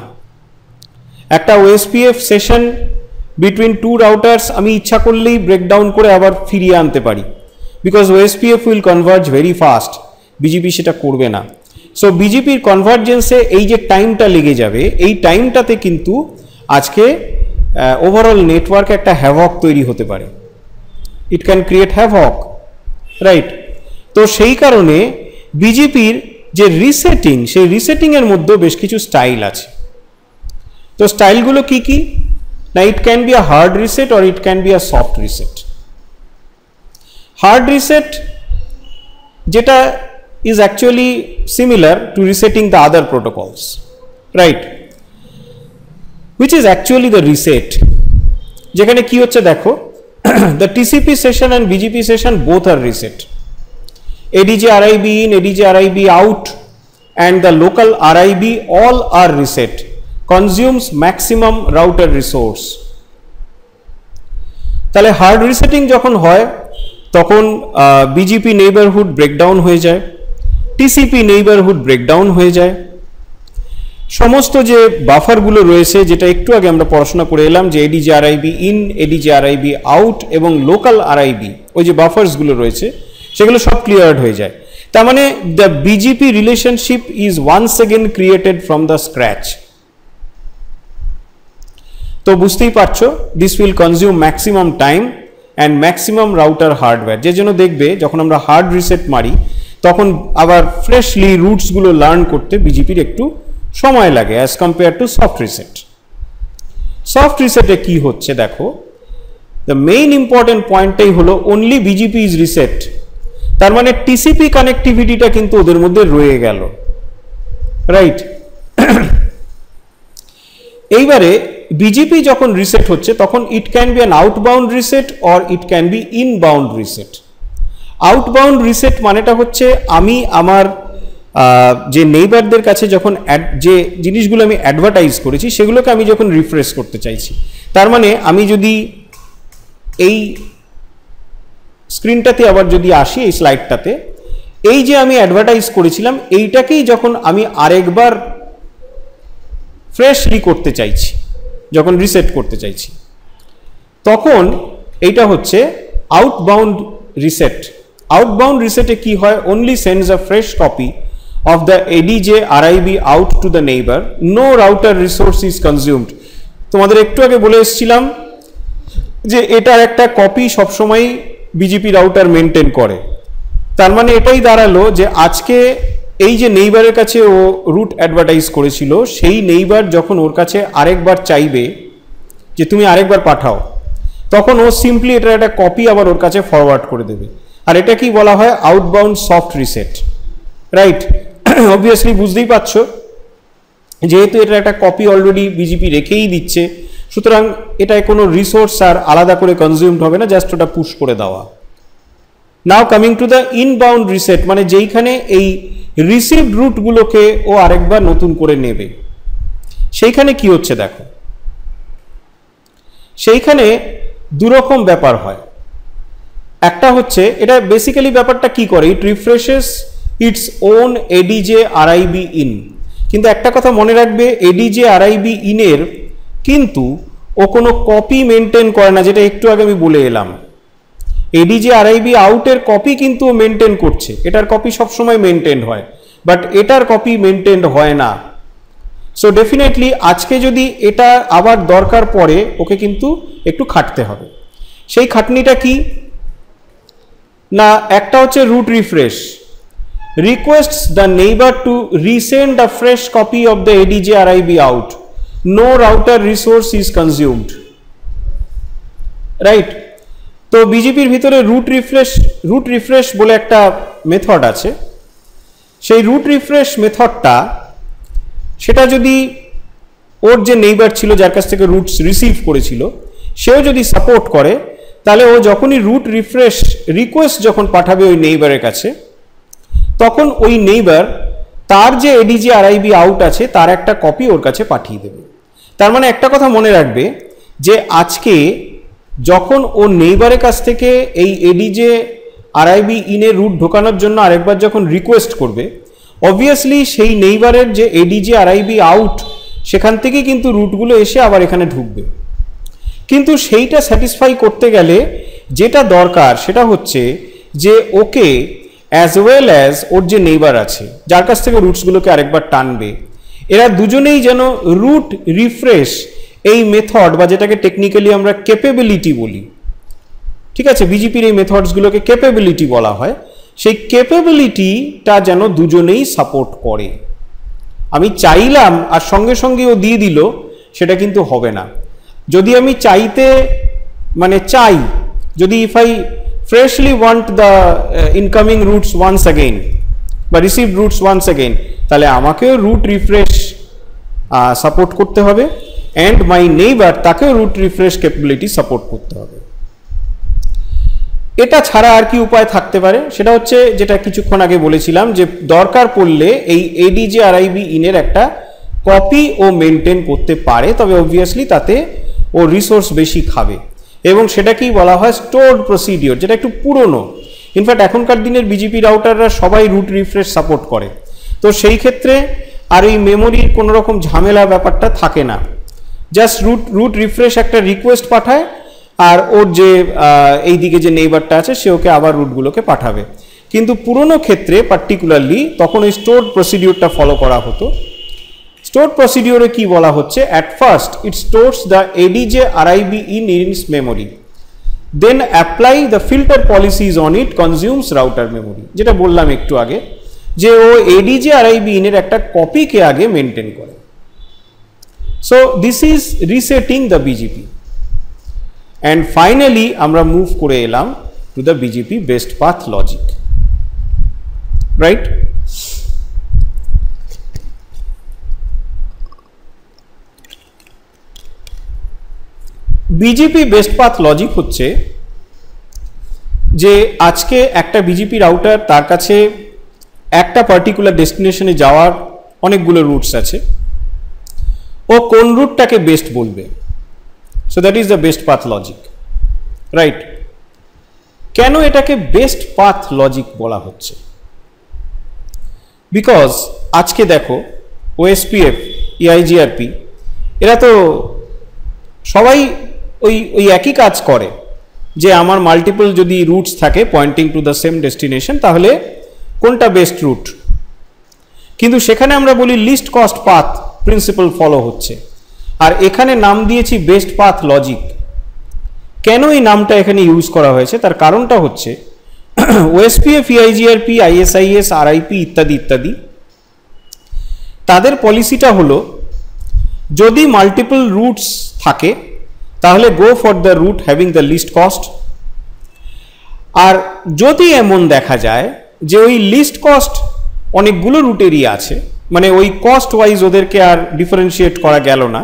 একটা OSPF session between two routers আমি ইচ্ছা করলেই ব্রেকডাউন করে আবার ফিরিয়ে আনতে পারি, because OSPF will converge very fast, BGP সেটা করবে না। সো বিজিপির কনভার্জেন্সে এই যে টাইমটা লেগে যাবে, এই টাইমটাতে কিন্তু আজকে ওভারঅল নেটওয়ার্কে একটা হ্যাভক তৈরি হতে পারে। It can create havoc, right? তো সেই কারণে বিজেপির যে রিসেটিং, সেই রিসেটিংয়ের মধ্যে বেশ কিছু স্টাইল আছে। তো স্টাইলগুলো কি কি না, ইট can be a hard reset or it can be a soft reset. Hard reset যেটা is actually similar to resetting the other protocols, right, which is actually the reset, যেখানে কি হচ্ছে দেখো, the TCP session and BGP session both are reset, ADJ RIB in, ADJ RIB out and the local RIB all are reset, consumes maximum router resource। তাহলে hard resetting যখন হয় তখন BGP neighbourhood breakdown হয়ে যায়, TCP neighbourhood breakdown হয়ে যায়, সমস্ত যে বাফারগুলো রয়েছে যেটা একটু আগে আমরা পড়াশোনা করে এলাম যে এডিজি আরআইবি ইন, এডিজি আরআইবি আউট এবং লোকাল আরআইবি, ওই যে বাফার্সগুলো রয়েছে সেগুলো সব ক্লিয়ার্ড হয়ে যায়। তার মানে the BGP relationship is once again created from the scratch. তো বুঝতেই পারছো, this will consume maximum time and maximum router hardware. যে জন্য দেখবে যখন আমরা হার্ড রিসেট মারি তখন আবার ফ্রেশলি রুটসগুলো লার্ন করতে বিজেপির একটু সময় লাগে as compare to soft reset. Soft রিসেটে কি হচ্ছে দেখো, দ্য মেইন ইম্পর্টেন্ট পয়েন্টটাই হলো অনলি বিজেপি ইজ রিসেট, তার মানে টিসিপি কানেক্টিভিটিটা কিন্তু ওদের মধ্যে রয়ে গেল, রাইট। এইবারে বিজেপি যখন রিসেট হচ্ছে তখন ইট can be an outbound reset or it can B inbound reset. Outbound reset মানেটা হচ্ছে আমি আমার যে নেইবারদের কাছে যখন যে জিনিসগুলো আমি অ্যাডভার্টাইজ করেছি সেগুলোকে আমি যখন রিফ্রেশ করতে চাইছি, তার মানে আমি যদি এই স্ক্রিনটাতে আবার যদি আসি, এই স্লাইডটাতে, এই যে আমি অ্যাডভার্টাইজ করেছিলাম এইটাকেই যখন আমি আরেকবার ফ্রেশলি করতে চাইছি, যখন রিসেট করতে চাইছি, তখন এইটা হচ্ছে আউটবাউন্ড রিসেট। আউটবাউন্ড রিসেটে কি হয়, only sends a fresh copy of the ADJ RIB out to the neighbor, no router resource is consumed। তোমাদের একটু আগে বলে এসেছিলাম যে এটার একটা কপি সবসময় বিজেপি রাউটার মেনটেন করে। তার মানে এটাই দাঁড়ালো যে আজকে এই যে নেইবারের কাছে ও রুট অ্যাডভার্টাইজ করেছিল, সেই নেইবার যখন ওর কাছে আরেকবার চাইবে যে তুমি আরেকবার পাঠাও, তখন ও সিম্পলি এটার একটা কপি আবার ওর কাছে ফরওয়ার্ড করে দেবে। আর এটা কি বলা হয়, outbound soft reset, right. Obviously বুঝতেই পারছো, যেহেতু এটা একটা কপি অলরেডি বিজেপি রেখেই দিচ্ছে, সুতরাং এটায় কোনো রিসোর্স আর আলাদা করে কনজিউমড হবে না, জাস্ট ওটা পুশ করে দেওয়া। নাও coming to the inbound reset, মানে যেইখানে এই রিসিভড রুটগুলোকে ও আরেকবার নতুন করে নেবে, সেইখানে কি হচ্ছে দেখো, সেইখানে দুরকম ব্যাপার হয়। একটা হচ্ছে এটা বেসিক্যালি ব্যাপারটা কি করে, it refreshes its own ADJ RIB in. কিন্তু একটা কথা মনে রাখবে, এডিজে আরআইবি ইনের কিন্তু ও কোনো কপি মেনটেন করে না, যেটা একটু আগে আমি বলে এলাম। এডিজে আরআইবি আউটের কপি কিন্তু ও মেনটেন করছে, এটার কপি সবসময় মেনটেন হয়, বাট এটার কপি মেনটেন হয় না। সো ডেফিনেটলি আজকে যদি এটা আবার দরকার পড়ে ওকে কিন্তু একটু খাটতে হবে। সেই খাটনিটা কি না, একটা হচ্ছে route refresh, requests the neighbor to resend a fresh copy of the ADJ RIB out, no router resource is consumed, right। তো বিজেপির ভিতরে রুট রিফ্রেশ বলে একটা মেথড আছে। সেই রুট রিফ্রেশ মেথডটা, সেটা যদি ওর যে নেইবার ছিল যার কাছ থেকে রুটস রিসিভ করেছিল সেও যদি সাপোর্ট করে, তাহলে ও যখনই রুট রিফ্রেশ রিকোয়েস্ট যখন পাঠাবে ওই নেইবারের কাছে, তখন ওই নেইবার তার যে এডিজি আরআইবি আউট আছে তার একটা কপি ওর কাছে পাঠিয়ে দেবে। তার মানে একটা কথা মনে রাখবে যে আজকে যখন ও নেইবারের কাছ থেকে এই এডিজে আরআইবি ইনে রুট ঢোকানোর জন্য আরেকবার যখন রিকোয়েস্ট করবে, অবভিয়াসলি সেই নেইবারের যে এডিজে আরআইবি আউট সেখান থেকেই কিন্তু রুটগুলো এসে আবার এখানে ঢুকবে। কিন্তু সেইটা স্যাটিসফাই করতে গেলে যেটা দরকার সেটা হচ্ছে যে ওকে অ্যাজ ওয়েল অ্যাজ ওর যে নেইবার আছে যার কাছ থেকে রুটসগুলোকে আরেকবার টানবে, এরা দুজনেই যেন রুট রিফ্রেশ এই মেথড, বা যেটাকে টেকনিক্যালি আমরা ক্যাপেবিলিটি বলি, ঠিক আছে, বিজেপির এই মেথডসগুলোকে ক্যাপেবিলিটি বলা হয়, সেই ক্যাপাবিলিটিটা যেন দুজনেই সাপোর্ট করে। আমি চাইলাম আর সঙ্গে সঙ্গে ও দিয়ে দিল, সেটা কিন্তু হবে না। যদি আমি চাইতে মানে চাই, যদি if I freshly want the incoming routes once again বা রিসিভ রুটস ওয়ান্স অ্যাগেইন, তাহলে আমাকেও রুট রিফ্রেশ সাপোর্ট করতে হবে, অ্যান্ড মাই নেইবার তাকেও রুট রিফ্রেশ ক্যাপাবিলিটি সাপোর্ট করতে হবে। এটা ছাড়া আর কি উপায় থাকতে পারে? সেটা হচ্ছে যেটা কিছুক্ষণ আগে বলেছিলাম, যে দরকার পড়লে এই এডিজে আরআইবি ইনের একটা কপি ও মেনটেন করতে পারে, তবে অবভিয়াসলি তাতে ও রিসোর্স বেশি খাবে, এবং সেটাকেই বলা হয় স্টোরড প্রসিডিওর, যেটা একটু পুরনো। ইনফ্যাক্ট এখনকার দিনের বিজেপি রাউটাররা সবাই রুট রিফ্রেশ সাপোর্ট করে, তো সেই ক্ষেত্রে আর এই মেমোরির কোনো রকম ঝামেলা ব্যাপারটা থাকে না। জাস্ট রুট রিফ্রেশ একটা রিকোয়েস্ট পাঠায়, আর ওর যে এই দিকে যে নেইবারটা আছে সে ওকে আবার রুটগুলোকে পাঠাবে। কিন্তু পুরনো ক্ষেত্রে পার্টিকুলারলি তখন ওই স্টোরড প্রসিডিওরটা ফলো করা হতো। স্টোরড প্রসিডিওরে কি বলা হচ্ছে, at first it stores the ADJ RIB in its memory, then apply the filter policies on it consumes router memory. যেটা বললাম একটু আগে, যে ও এডিজে আরআইবি ইনের একটা কপিকে আগে মেনটেন করে। So this is resetting the BJP. And finally আমরা মুভ করে এলাম to the BJP best path logic, right? BJP best path logic হচ্ছে যে আজকে একটা বিজেপি রাউটার, তার কাছে একটা পার্টিকুলার ডেস্টিনেশনে যাওয়ার অনেকগুলো রুটস আছে, ও কোন রুটটাকে বেস্ট বলবে। So that is the best path logic, right? কেন এটাকে বেস্ট পাথ লজিক বলা হচ্ছে? বিকজ আজকে দেখো ওএসপিএফ, ইআইজিআরপি, এরা তো সবাই ওই একই কাজ করে, যে আমার মাল্টিপল যদি রুটস থাকে pointing to the same destination, তাহলে কোনটা বেস্ট রুট। কিন্তু সেখানে আমরা বলি least cost path principle follow হচ্ছে, আর এখানে নাম দিয়েছি বেস্ট পাথ লজিক। কেন এই নামটা এখানে ইউজ করা হয়েছে, তার কারণটা হচ্ছে ওএসপিএফ, ইআইজিআরপি, আইএসআইএস, আরআইপি ইত্যাদি ইত্যাদি, তাদের পলিসিটা হলো যদি মাল্টিপল রুটস থাকে তাহলে go for the route having the least cost. আর যদি এমন দেখা যায় যে ওই লিস্ট কস্ট অনেকগুলো রুটেরই আছে, মানে ওই কস্ট ওয়াইজ ওদেরকে আর ডিফারেন্সিয়েট করা গেল না,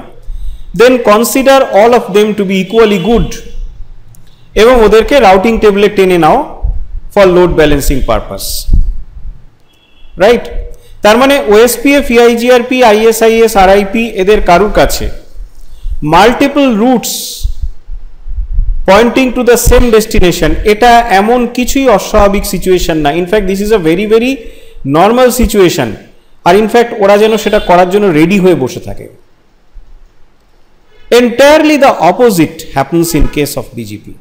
then consider all of them to be equally good, এবং ওদেরকে রাউটিং টেবিলে টেনে নাও for load balancing purpose, right? তার মানে ওএসপিএফ, ইআইজিআরপি, আইএসআইএস, আরআইপি এদের কারুর কাছে multiple routes pointing to the same destination, এটা এমন কিছুই অস্বাভাবিক সিচুয়েশন না। In fact this is a very very normal situation, আর ইনফ্যাক্ট ওরা যেন সেটা করার জন্য রেডি হয়ে বসে থাকে। Entirely the opposite happens in case of BGP.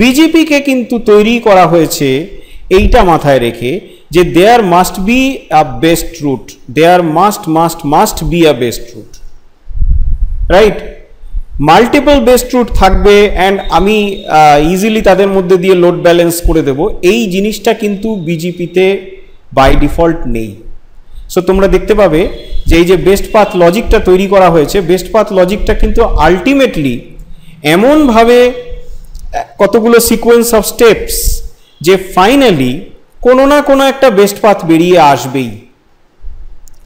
বিজেপিকে কিন্তু তৈরি করা হয়েছে এইটা মাথায় রেখে যে there must be a best route, there must be a best route, right? Multiple best route থাকবে অ্যান্ড আমি ইজিলি তাদের মধ্যে দিয়ে লোড ব্যালেন্স করে দেব, এই জিনিসটা কিন্তু বিজেপিতে বাই ডিফল্ট নেই। সো তোমরা দেখতে পাবে যে এই যে বেস্ট পাথ লজিকটা তৈরি করা হয়েছে, বেস্ট পাথ লজিকটা কিন্তু আলটিমেটলি এমনভাবে কতগুলো সিকোয়েন্স অফ স্টেপস যে ফাইনালি কোনো না কোনো একটা বেস্ট পাথ বেরিয়ে আসবেই।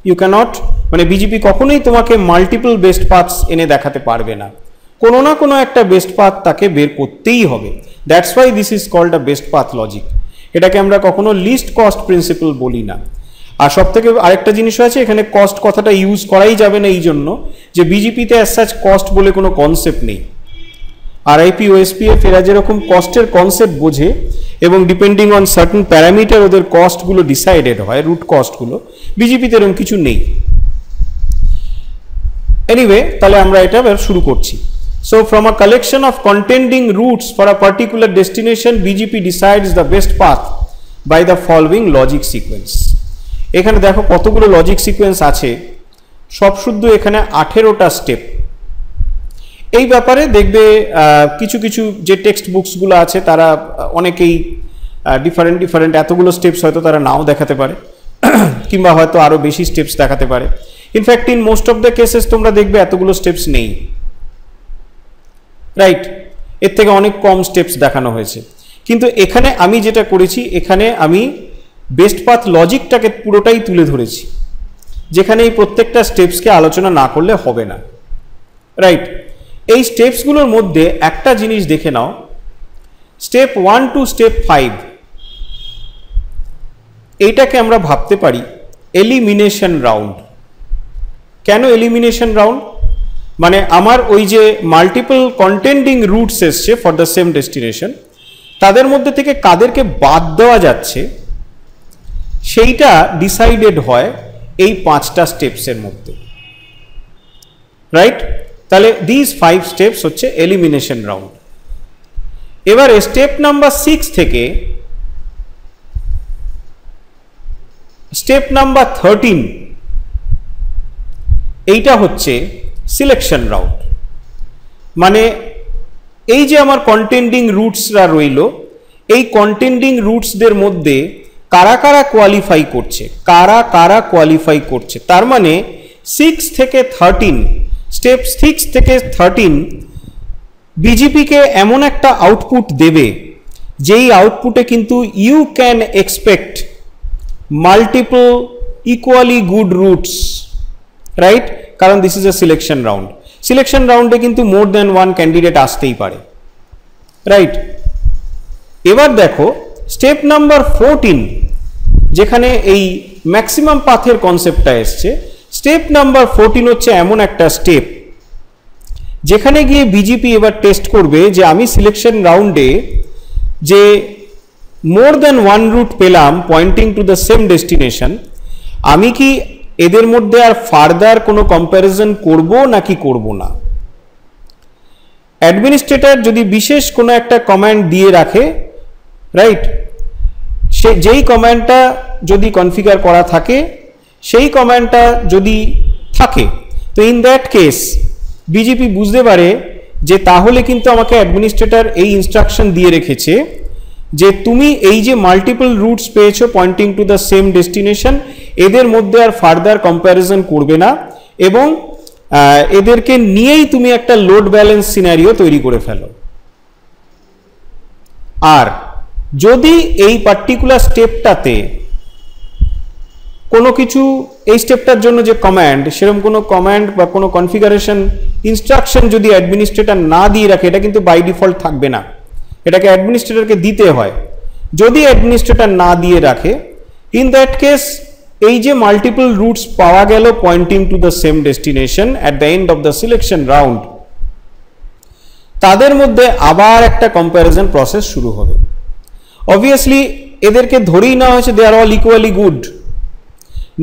ইউ ক্যানট, মানে বিজেপি কখনোই তোমাকে মাল্টিপল বেস্ট পাথস এনে দেখাতে পারবে না, কোনো না কোনো একটা বেস্ট পাথ তাকে বের করতেই হবে। That's why this is called a best path logic. এটাকে আমরা কখনো লিস্ট কস্ট প্রিন্সিপাল বলি না। আর সব থেকে আরেকটা জিনিস আছে, এখানে কস্ট কথাটা ইউজ করাই যাবে না এই জন্য যে বিজেপিতে অ্যাজ সাচ কস্ট বলে কোনো কনসেপ্ট নেই। আরআইপি, ওএসপিএফ এরা যেরকম কস্টের কনসেপ্ট বোঝে এবং ডিপেন্ডিং অন সার্টেন প্যারামিটার ওদের কস্টগুলো ডিসাইডেড হয়, রুট কস্টগুলো, বিজেপিতে এরকম কিছু নেই। এনিওয়ে, তাহলে আমরা এটা এবার শুরু করছি। So from a collection of contending routes for a particular destination, BGP decides the best path by the following logic sequence. এখানে দেখো কতগুলো লজিক সিকোয়েন্স আছে, সব শুদ্ধ এখানে 18টা স্টেপ। এই ব্যাপারে দেখবে কিছু কিছু যে টেক্সট বুকসগুলো আছে তারা অনেকেই ডিফারেন্ট ডিফারেন্ট এতগুলো স্টেপস হয়তো তারা নাও দেখাতে পারে, কিংবা হয়তো আরও বেশি স্টেপস দেখাতে পারে। In fact in most of the cases তোমরা দেখবে এতগুলো স্টেপস নেই, রাইট? এর থেকে অনেক কম স্টেপস দেখানো হয়েছে। কিন্তু এখানে আমি যেটা করেছি, এখানে আমি বেস্ট পাথ লজিকটাকে পুরোটাই তুলে ধরেছি, যেখানে এই প্রত্যেকটা স্টেপসকে আলোচনা না করলে হবে না, রাইট? এই স্টেপসগুলোর মধ্যে একটা জিনিস দেখে নাও, স্টেপ 1 টু স্টেপ 5, এইটাকে আমরা ভাবতে পারি এলিমিনেশন রাউন্ড। কেন এলিমিনেশন রাউন্ড? মানে আমার ওই যে মাল্টিপল কন্টেন্ডিং রুটস এসছে ফর দ্য সেম ডেস্টিনেশন, তাদের মধ্যে থেকে কাদেরকে বাদ দেওয়া যাচ্ছে সেইটা ডিসাইডেড হয় এই 5টা স্টেপসের মধ্যে, রাইট? তাহলে দিস 5 স্টেপস হচ্ছে এলিমিনেশন রাউন্ড। এবারে স্টেপ নাম্বার 6 থেকে স্টেপ নাম্বার 13, এইটা হচ্ছে সিলেকশন রাউন্ড। মানে এই যে আমার কন্টেন্ডিং রুটসরা রইল, এই কন্টেন্ডিং রুটসদের মধ্যে কারা কারা কোয়ালিফাই করছে, কারা কারা কোয়ালিফাই করছে, তার মানে 6 থেকে 13, স্টেপ 6 থেকে 13 বিজেপিকে এমন একটা আউটপুট দেবে যেই আউটপুটে কিন্তু you can expect multiple equally good routes, right? কারণ this is a selection round. Selection রাউন্ডে কিন্তু মোর দ্যান ওয়ান ক্যান্ডিডেট আসতেই পারে, রাইট? এবার দেখো স্টেপ নাম্বার 14, যেখানে এই ম্যাক্সিমাম পাথের কনসেপ্টটা এসছে। স্টেপ নাম্বার 14 হচ্ছে এমন একটা স্টেপ যেখানে গিয়ে বিজেপি এবার টেস্ট করবে যে আমি সিলেকশন রাউন্ডে যে মোর দ্যান ওয়ান রুট পেলাম pointing to the same destination, আমি কি এদের মধ্যে আর ফার্দার কোনো কম্প্যারিজন করব নাকি করব না। অ্যাডমিনিস্ট্রেটর যদি বিশেষ কোনো একটা কমান্ড দিয়ে রাখে, রাইট, সে যেই কমান্ডটা যদি কনফিগার করা থাকে, সেই কমান্ডটা যদি থাকে, তো ইন দ্যাট কেস বিজেপি বুঝতে পারে যে তাহলে কিন্তু আমাকে অ্যাডমিনিস্ট্রেটর এই ইনস্ট্রাকশন দিয়ে রেখেছে যে তুমি এই যে মাল্টিপল রুটস পেয়েছো pointing to the same destination, এদের মধ্যে আর ফার্দার কম্প্যারিজন করবে না এবং এদেরকে নিয়েই তুমি একটা লোড ব্যালেন্স সিনারিও তৈরি করে ফেলো। আর যদি এই পার্টিকুলার স্টেপটাতে কোনো কিছু, এই স্টেপটার জন্য যে কমান্ড, সেরকম কোনো কমান্ড বা কোনো কনফিগারেশন ইনস্ট্রাকশন যদি অ্যাডমিনিস্ট্রেটর না দিয়ে রাখে, এটা কিন্তু বাই ডিফল্ট থাকবে না, এটাকে অ্যাডমিনিস্ট্রেটরকে দিতে হয়। যদি অ্যাডমিনিস্ট্রেটর না দিয়ে রাখে, ইন দ্যাট কেস এই যে মাল্টিপল রুটস পাওয়া গেল pointing to the same destination at the end of the selection round, তাদের মধ্যে আবার একটা কম্প্যারিজন প্রসেস শুরু হবে। অবভিয়াসলি এদেরকে ধরেই নেওয়া হয়েছে দে আর অল ইকুয়ালি গুড।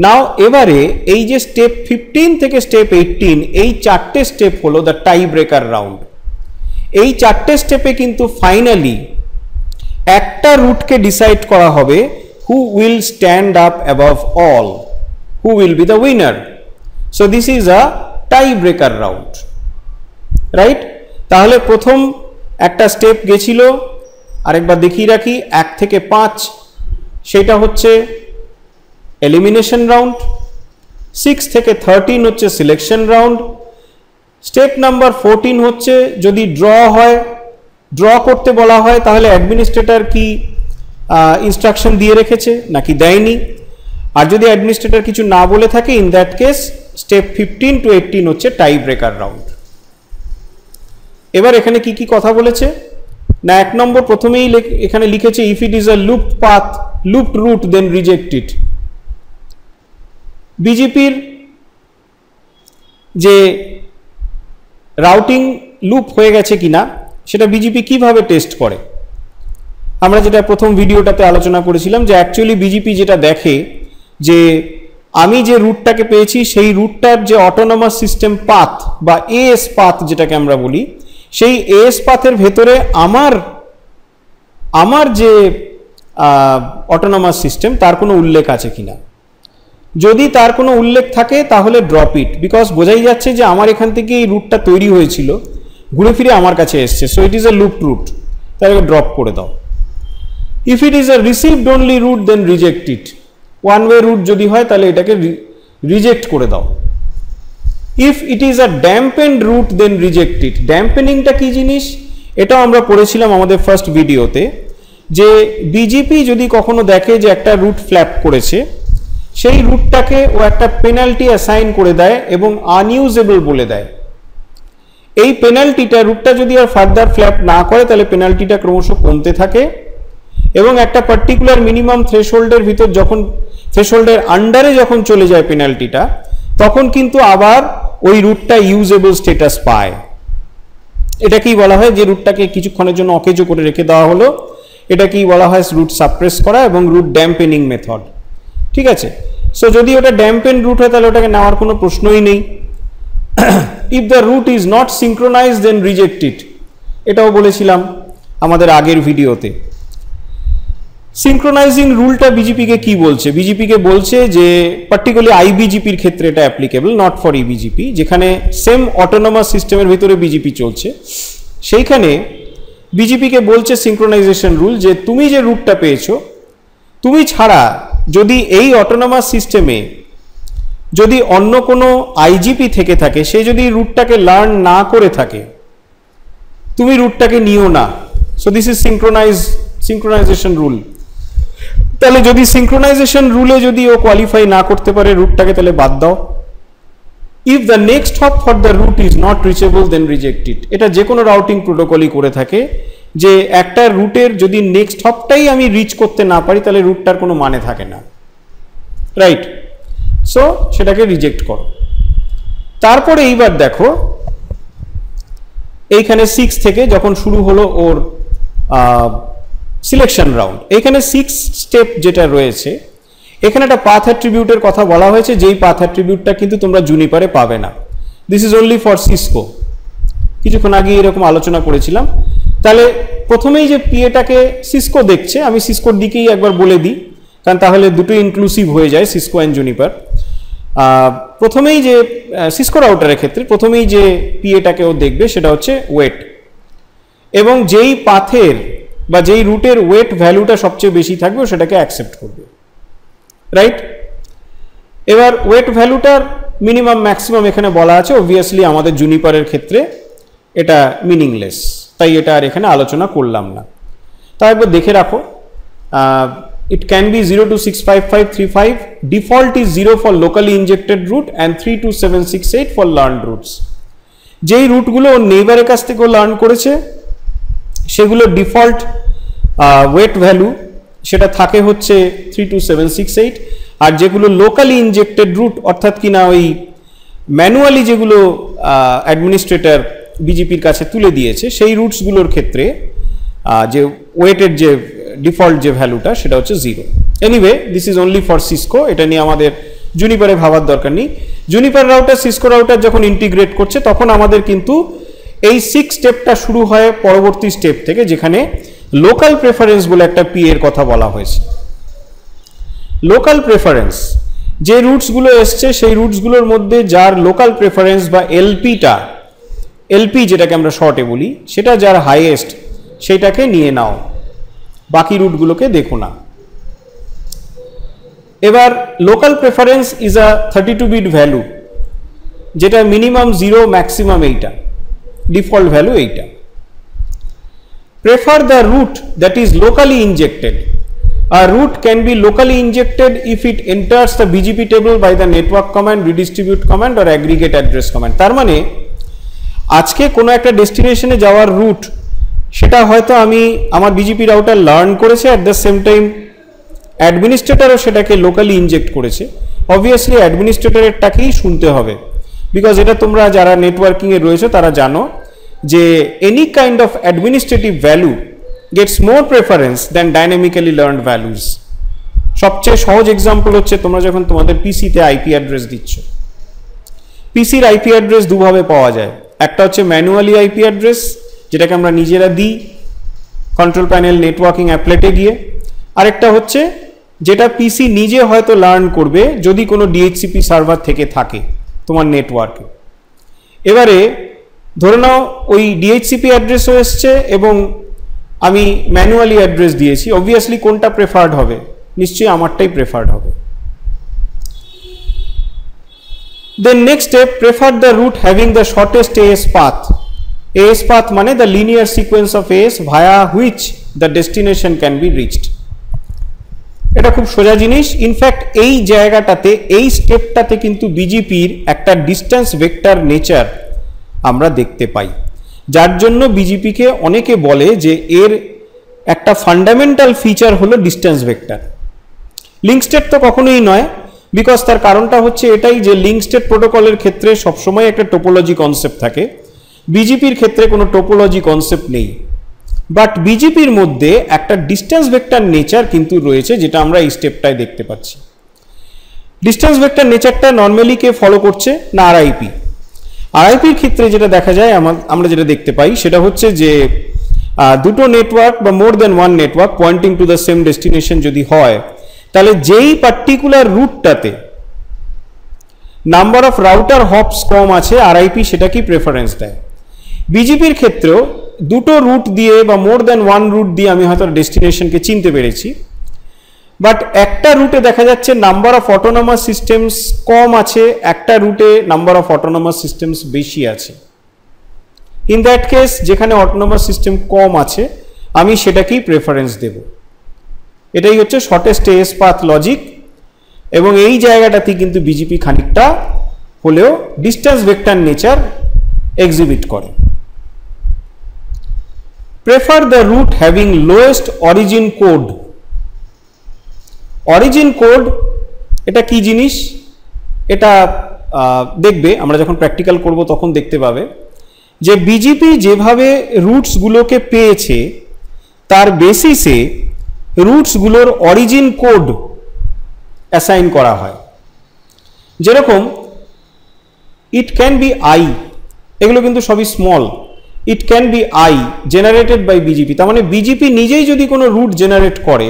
নাও এবারে এই যে স্টেপ 15 থেকে স্টেপ 18, এই 4টে স্টেপ হলো দ্য টাই ব্রেকার রাউন্ড। এই 4টে স্টেপে কিন্তু ফাইনালি একটা রুটকে ডিসাইড করা হবে who will stand up above all, who will be the winner. So this is a tie breaker round, right? তাহলে প্রথম একটা স্টেপ গেছিল, আরেকবার দেখিয়ে রাখি, 1 থেকে 5, সেটা হচ্ছে এলিমিনেশন রাউন্ড। 6 থেকে 13 হচ্ছে সিলেকশন রাউন্ড। স্টেপ নাম্বার 14 হচ্ছে যদি ড্র করতে বলা হয় তাহলে অ্যাডমিনিস্ট্রেটর কি ইনস্ট্রাকশন দিয়ে রেখেছে নাকি দেয়নি, আর যদি অ্যাডমিনিস্ট্রেটর কিছু না বলে থাকে, in that case step 15 to 18 হচ্ছে টাই ব্রেকার রাউন্ড। এবার এখানে কি কি কথা বলেছে না, 1 নম্বর প্রথমেই এখানে লিখেছে if it is a looped path, looped route, then reject it. বিজেপির যে রাউটিং লুপ হয়ে গেছে কিনা সেটা বিজেপি কিভাবে টেস্ট করে, আমরা যেটা প্রথম ভিডিওটাতে আলোচনা করেছিলাম যে অ্যাকচুয়ালি বিজেপি যেটা দেখে যে আমি যে রুটটাকে পেয়েছি সেই রুটটার যে অটোনমাস সিস্টেম পাথ বা এএস পাথ যেটাকে আমরা বলি, সেই এএস পাথের ভেতরে আমার যে অটোনমাস সিস্টেম তার কোনো উল্লেখ আছে কিনা। যদি তার কোনো উল্লেখ থাকে তাহলে ড্রপ ইট, বিকজ বোঝাই যাচ্ছে যে আমার এখান থেকে এই রুটটা তৈরি হয়েছিল, ঘুরে ফিরে আমার কাছে এসছে, so it is a looped route, তাহলে ড্রপ করে দাও। If it is a received only route then reject it, one way route যদি হয় তাহলে এটাকে রিজেক্ট করে দাও। If it is a dampened route then reject it. ড্যাম্পেনিংটা কি জিনিস এটাও আমরা পড়েছিলাম আমাদের ফার্স্ট ভিডিওতে, যে বিজেপি যদি কখনো দেখে যে একটা রুট ফ্ল্যাপ করেছে, সেই রুটটাকে ও একটা পেনাল্টি অ্যাসাইন করে দেয় এবং আনইউজেবল বলে দেয়। এই পেনাল্টিটা, রুটটা যদি আর ফার্দার ফ্ল্যাপ না করে তাহলে পেনাল্টিটা ক্রমশ কমতে থাকে এবং একটা পার্টিকুলার মিনিমাম থ্রেশহোল্ডের ভিতর যখন, থ্রেশহোল্ডের আন্ডারে যখন চলে যায় পেনাল্টিটা, তখন কিন্তু আবার ওই রুটটা ইউজেবল স্ট্যাটাস পায়। এটাকেই বলা হয়, যে রুটটাকে কিছুক্ষণের জন্য অকেজো করে রেখে দেওয়া হলো, এটাকেই বলা হয় রুট সাপ্রেস করা এবং রুট ড্যাম্পেনিং মেথড। ঠিক আছে, সো যদি ওটা ড্যাম্পেন রুট হয় তাহলে ওটাকে নেওয়ার কোনো প্রশ্নই নেই। If the route is not synchronize then reject it, এটাও বলেছিলাম আমাদের আগের ভিডিওতে। সিঙ্ক্রোনাইজিং রুলটা বিজেপিকে কি বলছে? বিজেপিকে বলছে যে পার্টিকুলারলি আইবিজিপির ক্ষেত্রে এটা অ্যাপ্লিকেবল, নট ফর ইবিজিপি, যেখানে সেম অটোনোমাস সিস্টেমের ভিতরে বিজেপি চলছে, সেইখানে বিজেপিকে বলছে সিঙ্ক্রোনাইজেশন রুল, যে তুমি যে রুটটা পেয়েছো, তুমি ছাড়া যদি এই অটোনোমাস সিস্টেমে যদি অন্য কোনো আইজিপি থেকে থাকে, সে যদি রুটটাকে লার্ন না করে থাকে, তুমি রুটটাকে নিও না। So this is synchronisation rule. তাহলে যদি সিঙ্ক্রোনাইজেশন রুলে যদি ও কোয়ালিফাই না করতে পারে রুটটাকে, তাহলে বাদ দাও। If the next hop for the route is not reachable then reject it. এটা যে কোনো রাউটিং প্রোটোকলই করে থাকে, যে একটা রুটের যদি নেক্সট হপটাই আমি রিচ করতে না পারি তাহলে রুটটার কোনো মানে থাকে না, রাইট? সো সেটাকে রিজেক্ট করো। তারপরে এইবার দেখো, এইখানে 6 থেকে যখন শুরু হলো ওর সিলেকশন রাউন্ড, এখানে 6 স্টেপ যেটা রয়েছে, এখানে একটা পাথ অ্যাট্রিবিউটের কথা বলা হয়েছে, যেই পাথ অ্যাট্রিবিউটটা কিন্তু তোমরা জুনিপারে পাবে না। This is only for Cisco. কিছুক্ষণ আগে এরকম আলোচনা করেছিলাম। তাহলে প্রথমেই যে পিএটাকে সিসকো দেখছে, আমি সিসকোর দিকেই একবার বলে দিই, কারণ তাহলে দুটো ইনক্লুসিভ হয়ে যায়, সিসকো অ্যান্ড জুনিপার। প্রথমেই যে সিসকো রাউটারের ক্ষেত্রে প্রথমেই যে পিএটাকে ও দেখবে সেটা হচ্ছে ওয়েট, এবং যেই পাথের বা যেই রুটের ওয়েট ভ্যালুটা সবচেয়ে বেশি থাকবে সেটাকে অ্যাকসেপ্ট করবে, রাইট? এবার ওয়েট ভ্যালুটার মিনিমাম ম্যাক্সিমাম এখানে বলা আছে। অবভিয়াসলি আমাদের জুনিপারের ক্ষেত্রে এটা মিনিংলেস, তাই এটা আর এখানে আলোচনা করলাম না। তাই একবার দেখে রাখো, it can be 0 to 65535, default is 0 for locally injected root and 3 to 768 for learned roots। যেই রুটগুলো ওর নেইবারের কাছ থেকে লার্ন করেছে সেগুলো ডিফল্ট ওয়েট ভ্যালু সেটা থাকে হচ্ছে 3 to 768, আর যেগুলো লোকালি ইনজেক্টেড রুট অর্থাৎ কিনা ওই ম্যানুয়ালি যেগুলো অ্যাডমিনিস্ট্রেটর বিজেপির কাছে তুলে দিয়েছে সেই রুটসগুলোর ক্ষেত্রে যে ওয়েটের যে ডিফল্ট যে ভ্যালুটা সেটা হচ্ছে 0। Anyway this is only for Cisco, এটা নিয়ে আমাদের জুনিপারে ভাবার দরকার নেই। জুনিপার রাউটার সিসকো রাউটার যখন ইন্টিগ্রেট করছে তখন আমাদের কিন্তু এই 6 স্টেপটা শুরু হয় পরবর্তী স্টেপ থেকে, যেখানে লোকাল প্রেফারেন্স বলে একটা পি এর কথা বলা হয়েছে। লোকাল প্রেফারেন্স, যে রুটসগুলো এসছে সেই রুটসগুলোর মধ্যে যার লোকাল প্রেফারেন্স বা এলপি যেটাকে আমরা শর্টে বলি, সেটা যার হাইয়েস্ট সেটাকে নিয়ে নাও, বাকি রুটগুলোকে দেখো না। এবার local preference is a 32 bit value, যেটা মিনিমাম 0 ম্যাক্সিমাম এইটা, ডিফল্ট ভ্যালু এইটা। Prefer the route that is locally injected. A root can be locally injected if it enters the BGP table by the network command, redistribute command or aggregate address command। তার মানে আজকে কোনো একটা ডেস্টিনেশনে যাওয়ার root সেটা হয়তো আমি আমার বিজিপি রাউটার লার্ন করেছে, অ্যাট দ্য সেম টাইম অ্যাডমিনিস্ট্রেটরও সেটাকে লোকালি ইনজেক্ট করেছে। অবভিয়াসলি অ্যাডমিনিস্ট্রেটরেরটাকেই শুনতে হবে, বিকজ এটা তোমরা যারা নেটওয়ার্কিংয়ে রয়েছে তারা জানো যে any kind of administrative value gets more preference than dynamically learned values। সবচেয়ে সহজ এক্সাম্পল হচ্ছে তোমরা যখন তোমাদের পিসিতে আইপি অ্যাড্রেস দিচ্ছ, পিসির আইপি অ্যাড্রেস দুভাবে পাওয়া যায়। একটা হচ্ছে ম্যানুয়ালি আইপি অ্যাড্রেস, যেটাকে আমরা নিজেরা দিই কন্ট্রোল প্যানেল নেটওয়ার্কিং অ্যাপলেটে গিয়ে। আরেকটা হচ্ছে যেটা পিসি নিজে হয়তো লার্ন করবে যদি কোনো ডিএইচসিপি সার্ভার থেকে থাকে তোমার নেটওয়ার্কে। এবারে ধরে নাও ওই ডিএইচসিপি অ্যাড্রেসও এসছে এবং আমি ম্যানুয়ালি অ্যাড্রেস দিয়েছি, অবভিয়াসলি কোনটা প্রেফার্ড হবে, নিশ্চয়ই আমারটাই প্রেফার্ড হবে। Then next step, prefer the route having the shortest AS path. AS path মানে the linear sequence of AS via which the destination can be reached. এটা খুব সোজা জিনিস। ইনফ্যাক্ট এই জায়গাটাতে, এই স্টেপটাতে কিন্তু বিজেপির একটা ডিস্টেন্স ভেক্টর নেচার আমরা দেখতে পাই, যার জন্য বিজেপিকে অনেকে বলে যে এর একটা ফান্ডামেন্টাল ফিচার হলো ডিস্টেন্স ভেক্টর। লিঙ্ক স্টেট তো কখনোই নয়, বিকজ তার কারণটা হচ্ছে এটাই যে লিঙ্ক স্টেট প্রোটোকলের ক্ষেত্রে সবসময় একটা টোপোলজি কনসেপ্ট থাকে, বিজেপির ক্ষেত্রে কোনো টোপোলজি কনসেপ্ট নেই। বাট বিজেপির মধ্যে একটা ডিস্টেন্স ভেক্টর নেচার কিন্তু রয়েছে, যেটা আমরা এই স্টেপটায় দেখতে পাচ্ছি। ডিস্টেন্স ভেক্টর নেচারটা নর্মালি কে ফলো করছে না, আরআইপি। আরআইপির ক্ষেত্রে যেটা দেখা যায়, আমরা যেটা দেখতে পাই সেটা হচ্ছে যে দুটো নেটওয়ার্ক বা more than one network pointing to the same destination যদি হয়, তাহলে যেই পার্টিকুলার রুটটাতে নাম্বার অফ রাউটার হপস কম আছে, আরআইপি সেটাকেই প্রেফারেন্স দেয়। বিজেপির ক্ষেত্রেও দুটো রুট দিয়ে বা মোর দ্যান ওয়ান রুট দিয়ে আমি হয়তো ডেস্টিনেশনকে চিনতে পেরেছি, বাট একটা রুটে দেখা যাচ্ছে নাম্বার অফ অটোনমাস সিস্টেমস কম আছে, একটা রুটে নাম্বার অফ অটোনমাস সিস্টেমস বেশি আছে। ইন দ্যাট কেস, যেখানে অটোনমাস সিস্টেম কম আছে আমি সেটাকেই প্রেফারেন্স দেব। এটাই হচ্ছে শর্টেস্ট এএস পাথ লজিক, এবং এই জায়গাটাতে কিন্তু বিজেপি খানিকটা হলেও ডিস্টেন্স ভেক্টর নেচার এক্সিবিট করে। Prefer the route having lowest origin code. Origin code এটা কি জিনিস, এটা দেখবে আমরা যখন প্র্যাকটিক্যাল করব তখন দেখতে পাবে যে বিজেপি যেভাবে রুটসগুলোকে পেয়েছে তার বেসিসে রুটসগুলোর অরিজিন কোড অ্যাসাইন করা হয়। যেরকম ইট ক্যান বি আই, এগুলো কিন্তু সবই small. It can be i generated by BGP, তার মানে বিজেপি নিজেই যদি কোনো রুট জেনারেট করে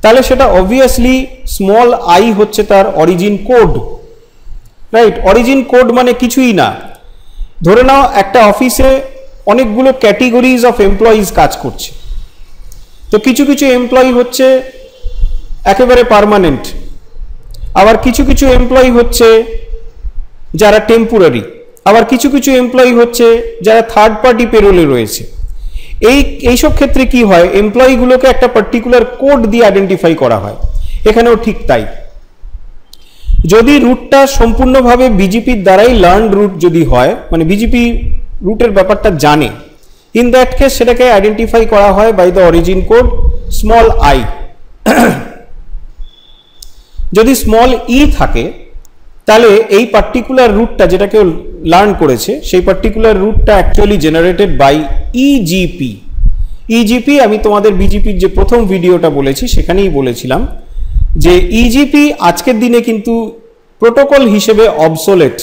তাহলে সেটা অবভিয়াসলি স্মল আই হচ্ছে তার origin code, right? Origin code মানে কিছুই না, ধরে নাও একটা অফিসে অনেকগুলো ক্যাটেগরিজ অফ এমপ্লয়িজ কাজ করছে, তো কিছু কিছু এমপ্লয়ি হচ্ছে একেবারে পার্মানেন্ট, আবার কিছু কিছু এমপ্লয়ি হচ্ছে যারা টেম্পোরারি, আবার কিছু কিছু এমপ্লয়ি হচ্ছে যারা থার্ড পার্টি পেরোলে রয়েছে। এইসব ক্ষেত্রে কি হয়, এমপ্লয়িগুলোকে একটা পার্টিকুলার কোড দিয়ে আইডেন্টিফাই করা হয়। এখানেও ঠিক তাই। যদি রুটটা সম্পূর্ণভাবে বিজেপির দ্বারাই লার্ন রুট যদি হয়, মানে বিজেপি রুটের ব্যাপারটা জানে, ইন দ্যাট কেস সেটাকে আইডেন্টিফাই করা হয় by the origin code small i. যদি স্মল ই থাকে তাহলে এই পার্টিকুলার রুটটা যেটা কেউ লার্ন করেছে সেই পার্টিকুলার রুটটা actually generated by EGP. EGP আমি তোমাদের বিজেপির যে প্রথম ভিডিওটা বলেছি সেখানেই বলেছিলাম যে ইজিপি আজকের দিনে কিন্তু প্রোটোকল হিসেবে অবসোলেট।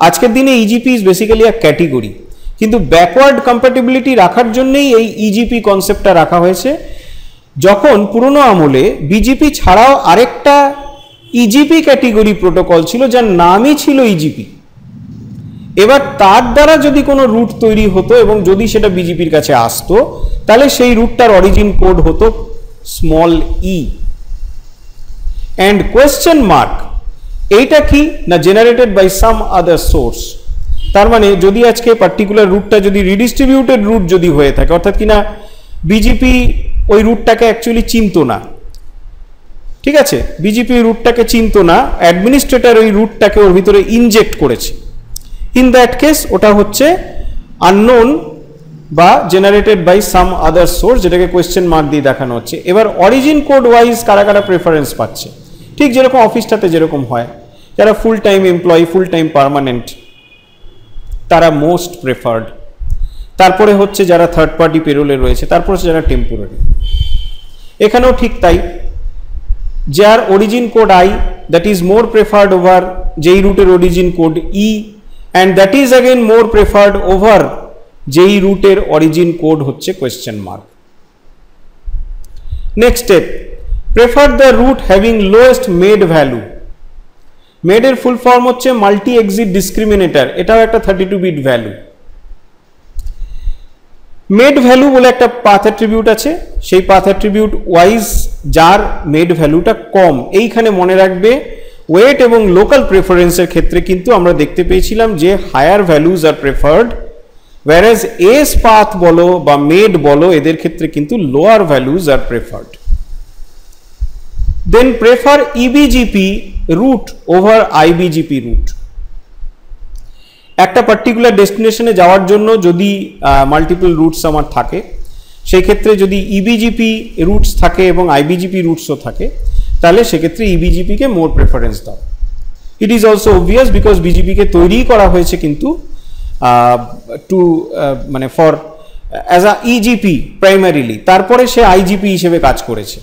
আজকের দিনে e-GP is basically a category, কিন্তু ব্যাকওয়ার্ড কম্প্যাটিবিলিটি রাখার জন্যই এই ইজিপি কনসেপ্টটা রাখা হয়েছে। যখন পুরনো আমলে বিজেপি ছাড়াও আরেকটা ইজিপি ক্যাটেগরি প্রোটোকল ছিল যার নামই ছিল ইজিপি, এবার তার দ্বারা যদি কোনো রুট তৈরি হতো এবং যদি সেটা বিজেপির কাছে আসতো তাহলে সেই রুটটার অরিজিন কোড হতো small e. And question mark এইটা কি না, generated by some other source. তার মানে যদি আজকে পার্টিকুলার রুটটা যদি রিডিস্ট্রিবিউটেড রুট যদি হয়ে থাকে, অর্থাৎ কিনা বিজেপি ওই রুটটাকে অ্যাকচুয়ালি চিনতো না, ঠিক আছে, বিজেপি রুটটাকে চিনতো না, অ্যাডমিনিস্ট্রেটর ওই রুটটাকে ওর ভিতরে ইনজেক্ট করেছে, ইন দ্যাট কেস ওটা হচ্ছে আননোন বা generated by some other source, যেটাকে কোয়েশ্চেন মার্ক দিয়ে দেখানো হচ্ছে। এবার অরিজিন কোড ওয়াইজ কারা কারা প্রেফারেন্স পাচ্ছে, ঠিক যেরকম অফিসটাতে যেরকম হয়, যারা full time employee, full time permanent, তারা মোস্ট প্রেফার্ড। তারপরে হচ্ছে যারা থার্ড পার্টি পেরোলে রয়েছে, তারপর হচ্ছে যারা টেম্পোরারি। এখানেও ঠিক তাই, যার origin code I that is more preferred over যেই রুটের origin code E, and that is again more preferred over যেই রুটের অরিজিন কোড হচ্ছে question mark. Next step, prefer the route having lowest MED value. মেডের full form হচ্ছে multi exit discriminator, এটাও একটা 32 bit value. Made value বলে একটা path attribute আছে, সেই পাথ অ্যাট্রিবিউট ওয়াইজ যার মেড ভ্যালুটা কম, এইখানে মনে রাখবে ওয়েট এবং লোকাল প্রেফারেন্সের ক্ষেত্রে কিন্তু আমরা দেখতে পেয়েছিলাম যে হায়ার ভ্যালুজ আর প্রেফার্ড, whereas এস পাথ বলো বা মেড বলো এদের ক্ষেত্রে কিন্তু লোয়ার ভ্যালুজ আর প্রেফার্ড। দেন প্রেফার ইবিজিপি রুট ওভার আইবিজিপি রুট। একটা পার্টিকুলার ডেস্টিনেশনে যাওয়ার জন্য যদি মাল্টিপল রুটস আমার থাকে, সেই ক্ষেত্রে যদি ইবিজিপি রুটস থাকে এবং আইবিজিপি রুটসও থাকে, তাহলে সেক্ষেত্রে ইবিজিপিকে মোর প্রেফারেন্স দাও। It is also obvious because বিজিপিকে তৈরি করা হয়েছে কিন্তু টু মানে for as a EGP primarily, তারপরে সে আইজিপি হিসেবে কাজ করেছে।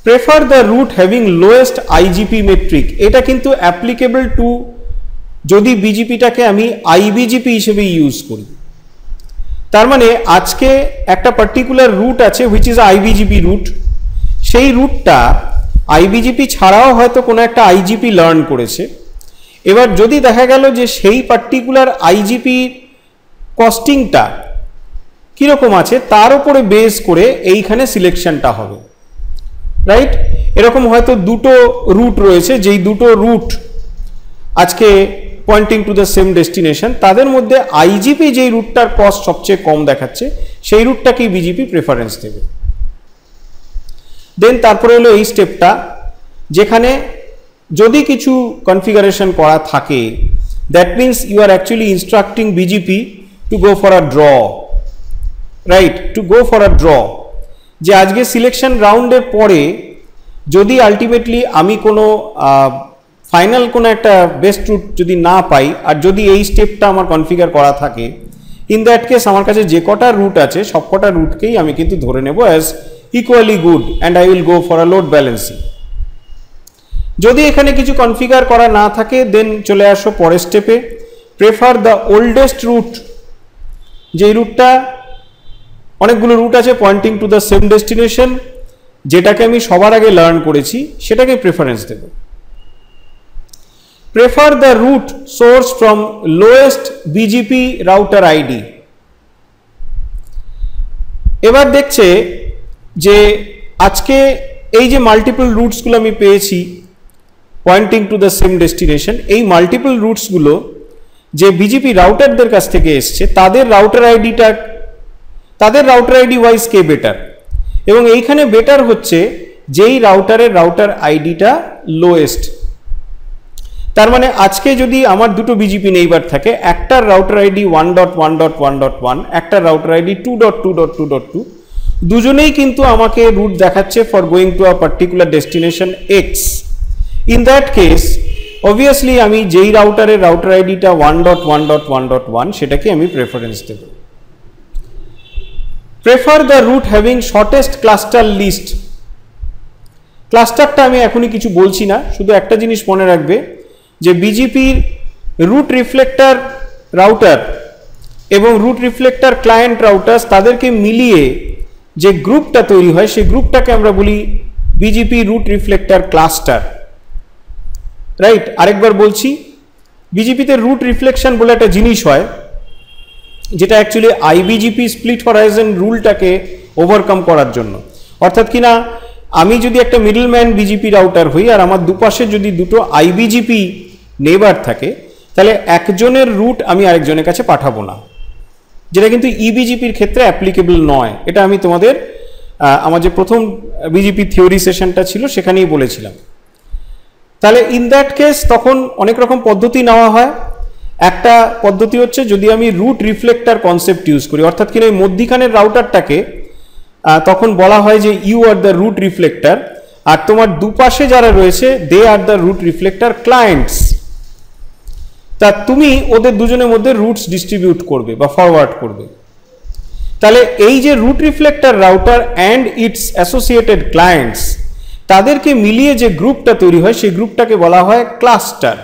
Prefer the route having lowest IGP metric, এটা কিন্তু অ্যাপ্লিকেবল টু যদি বিজিপিটাকে আমি আইবিজিপি হিসেবে ইউজ করি। তার মানে আজকে একটা পার্টিকুলার রুট আছে হুইচ ইজ আইবিজিপি রুট, সেই রুটটা আইবিজিপি ছাড়াও হয়তো কোনো একটা আইজিপি লার্ন করেছে। এবার যদি দেখা গেল যে সেই পার্টিকুলার আইজিপি কস্টিংটা কীরকম আছে তার উপরে বেস করে এইখানে সিলেকশনটা হবে, রাইট? এরকম হয়তো দুটো রুট রয়েছে, যেই দুটো রুট আজকে pointing to the same destination, তাদের মধ্যে আইজিপি যেই রুটটার কস্ট সবচেয়ে কম দেখাচ্ছে সেই রুটটাকেই বিজিপি প্রেফারেন্স দেবে। দেন তারপরে হলো এই স্টেপটা, যেখানে যদি কিছু কনফিগারেশন করা থাকে, that means you are actually instructing BGP to go for a draw, right? To go for a draw, যে আজকে সিলেকশন রাউন্ডের পরে যদি আলটিমেটলি আমি কোনো ফাইনাল কোনো একটা বেস্ট রুট যদি না পাই, আর যদি এই স্টেপটা আমার কনফিগার করা থাকে, ইন দ্যাট কেস আমার কাছে যে কটা রুট আছে সব কটা রুটকেই আমি কিন্তু ধরে নেব as equally good and I will go for a load balancing. যদি এখানে কিছু কনফিগার করা না থাকে দেন চলে আসো পরের স্টেপে, প্রেফার দ্য ওল্ডেস্ট রুট, যেই রুটটা অনেকগুলো রুট আছে pointing to the same destination, যেটাকে আমি সবার আগে লার্ন করেছি সেটাকে প্রেফারেন্স দেব। Prefer the route source from lowest BGP router ID. এবার দেখছে যে আজকে এই যে মাল্টিপল রুটসগুলো আমি পেয়েছি pointing to the same destination, এই মাল্টিপল রুটসগুলো যে বিজিপি রাউটারদের কাছ থেকে এসছে তাদের রাউটার আইডি ওয়াইজ কে বেটার, এবং এইখানে বেটার হচ্ছে যেই রাউটারের রাউটার আইডিটা লোয়েস্ট। তার মানে আজকে যদি আমার দুটো বিজিপি নেইবার থাকে, একটার রাউটার আইডি 1.1.1.1, একটার রাউটার আইডি 2.2.2.2, দুজনেই কিন্তু আমাকে রুট দেখাচ্ছে for going to a particular destination X. In that case obviously আমি যেই রাউটারের রাউটার আইডিটা 1.1.1.1 সেটাকে আমি প্রেফারেন্স দেব। Prefer the route having shortest cluster list. ক্লাস্টারটা আমি এখনই কিছু বলছি না, শুধু একটা জিনিস মনে রাখবে যে বিজিপির রুট রিফ্লেক্টর রাউটার এবং রুট রিফ্লেক্টর ক্লায়েন্ট রাউটার্স তাদেরকে মিলিয়ে যে গ্রুপটা তৈরি হয় সেই গ্রুপটাকে আমরা বলি BGP route reflector cluster, right? আরেকবার বলছি, বিজিপিতে রুট রিফ্লেকশন বলে একটা জিনিস হয় যেটা অ্যাকচুয়ালি আইবিজিপি স্প্লিট হরাইজন রুলটাকে ওভারকাম করার জন্য। অর্থাৎ কিনা আমি যদি একটা মিডলম্যান বিজিপি রাউটার হই আর আমার দুপাশে যদি দুটো আইবিজিপি নেইবার থাকে, তাহলে একজনের রুট আমি আরেকজনের কাছে পাঠাবো না, যেটা কিন্তু ইবিজিপির ক্ষেত্রে অ্যাপ্লিকেবল নয়। এটা আমি তোমাদের আমার যে প্রথম বিজিপি থিওরি সেশনটা ছিল সেখানেই বলেছিলাম। তাহলে ইন দ্যাট কেস তখন অনেক রকম পদ্ধতি নেওয়া হয়। একটা পদ্ধতি হচ্ছে যদি আমি রুট রিফ্লেক্টর কনসেপ্ট ইউজ করি, অর্থাৎ কিনা এই মধ্যিখানের রাউটারটাকে তখন বলা হয় যে you are the route reflector, আর তোমার দুপাশে যারা রয়েছে they are the route reflector clients. তা তুমি ওদের দুজনের মধ্যে রুটস ডিস্ট্রিবিউট করবে বা ফরওয়ার্ড করবে। তাহলে এই যে route reflector router and its associated clients, তাদেরকে মিলিয়ে যে গ্রুপটা তৈরি হয় সেই গ্রুপটাকে বলা হয় ক্লাস্টার।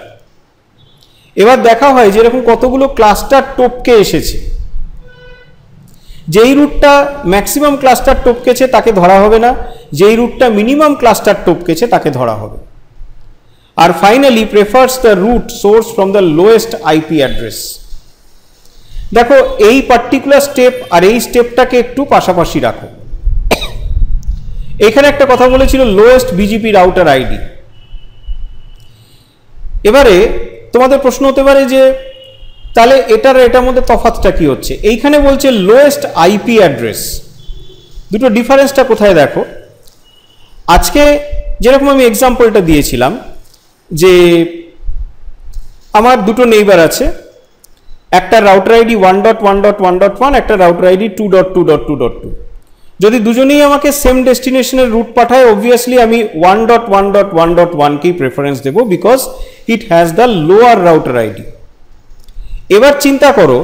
এবার দেখা হয় যে এরকম কতগুলো ক্লাস্টার টপকে এসেছে, যেই রুটটা ম্যাক্সিমাম ক্লাস্টার টপকেছে তাকে ধরা হবে না, যেই রুটটা মিনিমাম ক্লাস্টার টপকেছে তাকে ধরা হবে। আর finally prefers the route source from the lowest IP address. দেখো এই পার্টিকুলার স্টেপ আর এই স্টেপটাকে একটু পাশাপাশি রাখো। এখানে একটা কথা বলেছিল লোয়েস্ট বিজেপি রাউটার আইডি। এবারে তোমাদের প্রশ্ন হতে পারে যে তাহলে এটার মধ্যে তফাৎটা কি হচ্ছে? এইখানে বলছে লোয়েস্ট আইপি অ্যাড্রেস, দুটো ডিফারেন্সটা কোথায় দেখো। আজকে যেরকম আমি এক্সাম্পলটা দিয়েছিলাম যে আমার দুটো নেইবার আছে, একটা রাউটার আইডি 1.1.1.1, একটা রাউটার আইডি 2.2.2.2। যদি দুজনেই আমাকে সেম ডেস্টিনেশনের রুট পাঠায়, অবভিয়াসলি আমি 1.1.1.1কেই প্রেফারেন্স দেবো, because it has the lower router ID. এবার চিন্তা করো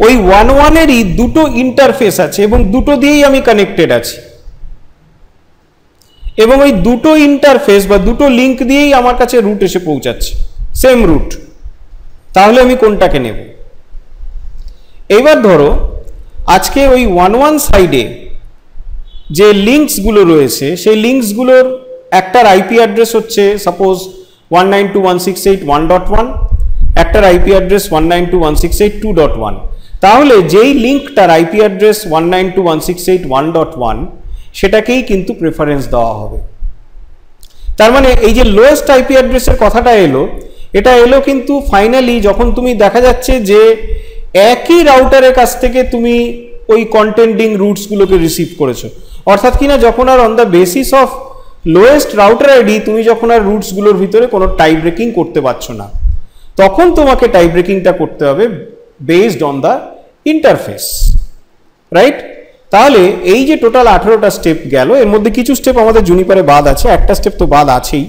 ওই 1.1-এরই দুটো ইন্টারফেস আছে এবং দুটো দিয়েই আমি কানেক্টেড আছি, এবং ওই দুটো ইন্টারফেস বা দুটো লিঙ্ক দিয়েই আমার কাছে রুট এসে পৌঁছাচ্ছে, সেম রুট। তাহলে আমি কোনটাকে নেব? এবার ধরো আজকে ওই 1.1 সাইডে যে লিঙ্কসগুলো রয়েছে, সেই লিঙ্কসগুলোর একটার আইপি অ্যাড্রেস হচ্ছে সাপোজ 192.168.1.1, একটার আইপি অ্যাড্রেস 192.168.2.1। তাহলে যেই লিঙ্কটার আইপি অ্যাড্রেস 192.168.1.1 সেটাকেই কিন্তু প্রেফারেন্স দেওয়া হবে। তার মানে এই যে লোয়েস্ট আইপি অ্যাড্রেসের কথাটা এলো, এটা এলো কিন্তু ফাইনালি যখন তুমি দেখা যাচ্ছে যে একই রাউটারের কাছ থেকে তুমি ওই কন্টেন্ডিং রুটসগুলোকে রিসিভ করেছো, অর্থাৎ কিনা যখন আর on the basis of lowest router ID তুমি যখন আর রুটসগুলোর ভিতরে কোনো টাই ব্রেকিং করতে পারছো না, তখন তোমাকে টাই ব্রেকিংটা করতে হবে based on the interface, right? তাহলে এই যে টোটাল 18টা স্টেপ গেল, এর মধ্যে কিছু স্টেপ আমাদের জুনিপারে বাদ আছে, একটা স্টেপ তো বাদ আছেই,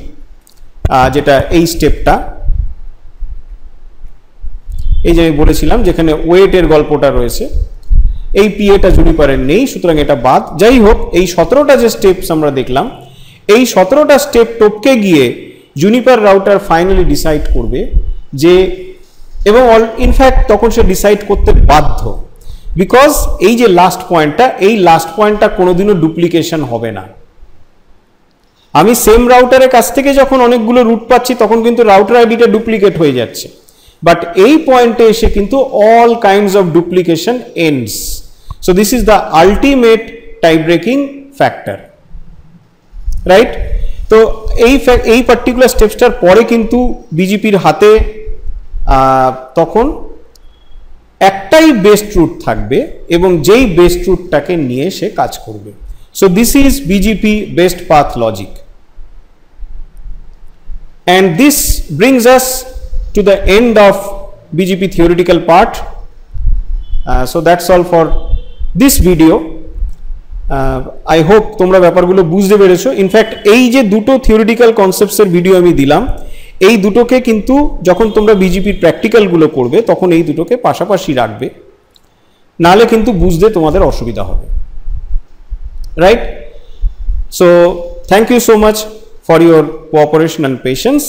যেটা এই স্টেপটা, এই যে আমি বলেছিলাম যেখানে ওয়েটের গল্পটা রয়েছে, এই পিএটা জুনিপারের নেই, সুতরাং এটা বাদ। যাই হোক, এই 17টা যে স্টেপস আমরা দেখলাম, এই 17টা স্টেপ টপকে গিয়ে জুনিপার রাউটার ফাইনালি ডিসাইড করবে যে, এবং ইনফ্যাক্ট তখন সে ডিসাইড করতে বাধ্য, বিকজ এই যে লাস্ট পয়েন্টটা, এই লাস্ট পয়েন্টটা কোনোদিনও ডুপ্লিকেশন হবে না। আমি সেম রাউটারের কাছ থেকে যখন অনেকগুলো রুট পাচ্ছি তখন কিন্তু রাউটার আইডিটা ডুপ্লিকেট হয়ে যাচ্ছে, বাট এই পয়েন্টে এসে কিন্তু all kinds of duplication ends. So this is the ultimate tie breaking factor, right? তো এই পার্টিকুলার স্টেপসটার পরে কিন্তু বিজেপির হাতে তখন একটাই বেস্ট রুট থাকবে এবং যেই বেস্ট রুটটাকে নিয়ে সে কাজ করবে। So this is BJP best path logic, and this brings us to the end of BGP theoretical part. So that's all for this video. I hope তোমরা ব্যাপারগুলো বুঝতে পেরেছো। ইনফ্যাক্ট এই যে দুটো থিওরিটিক্যাল কনসেপ্টসের ভিডিও আমি দিলাম, এই দুটোকে কিন্তু যখন তোমরা বিজেপির প্র্যাকটিক্যালগুলো করবে তখন এই দুটোকে পাশাপাশি রাখবে, নাহলে কিন্তু বুঝতে তোমাদের অসুবিধা হবে, right? So thank you so much for your cooperation and patience.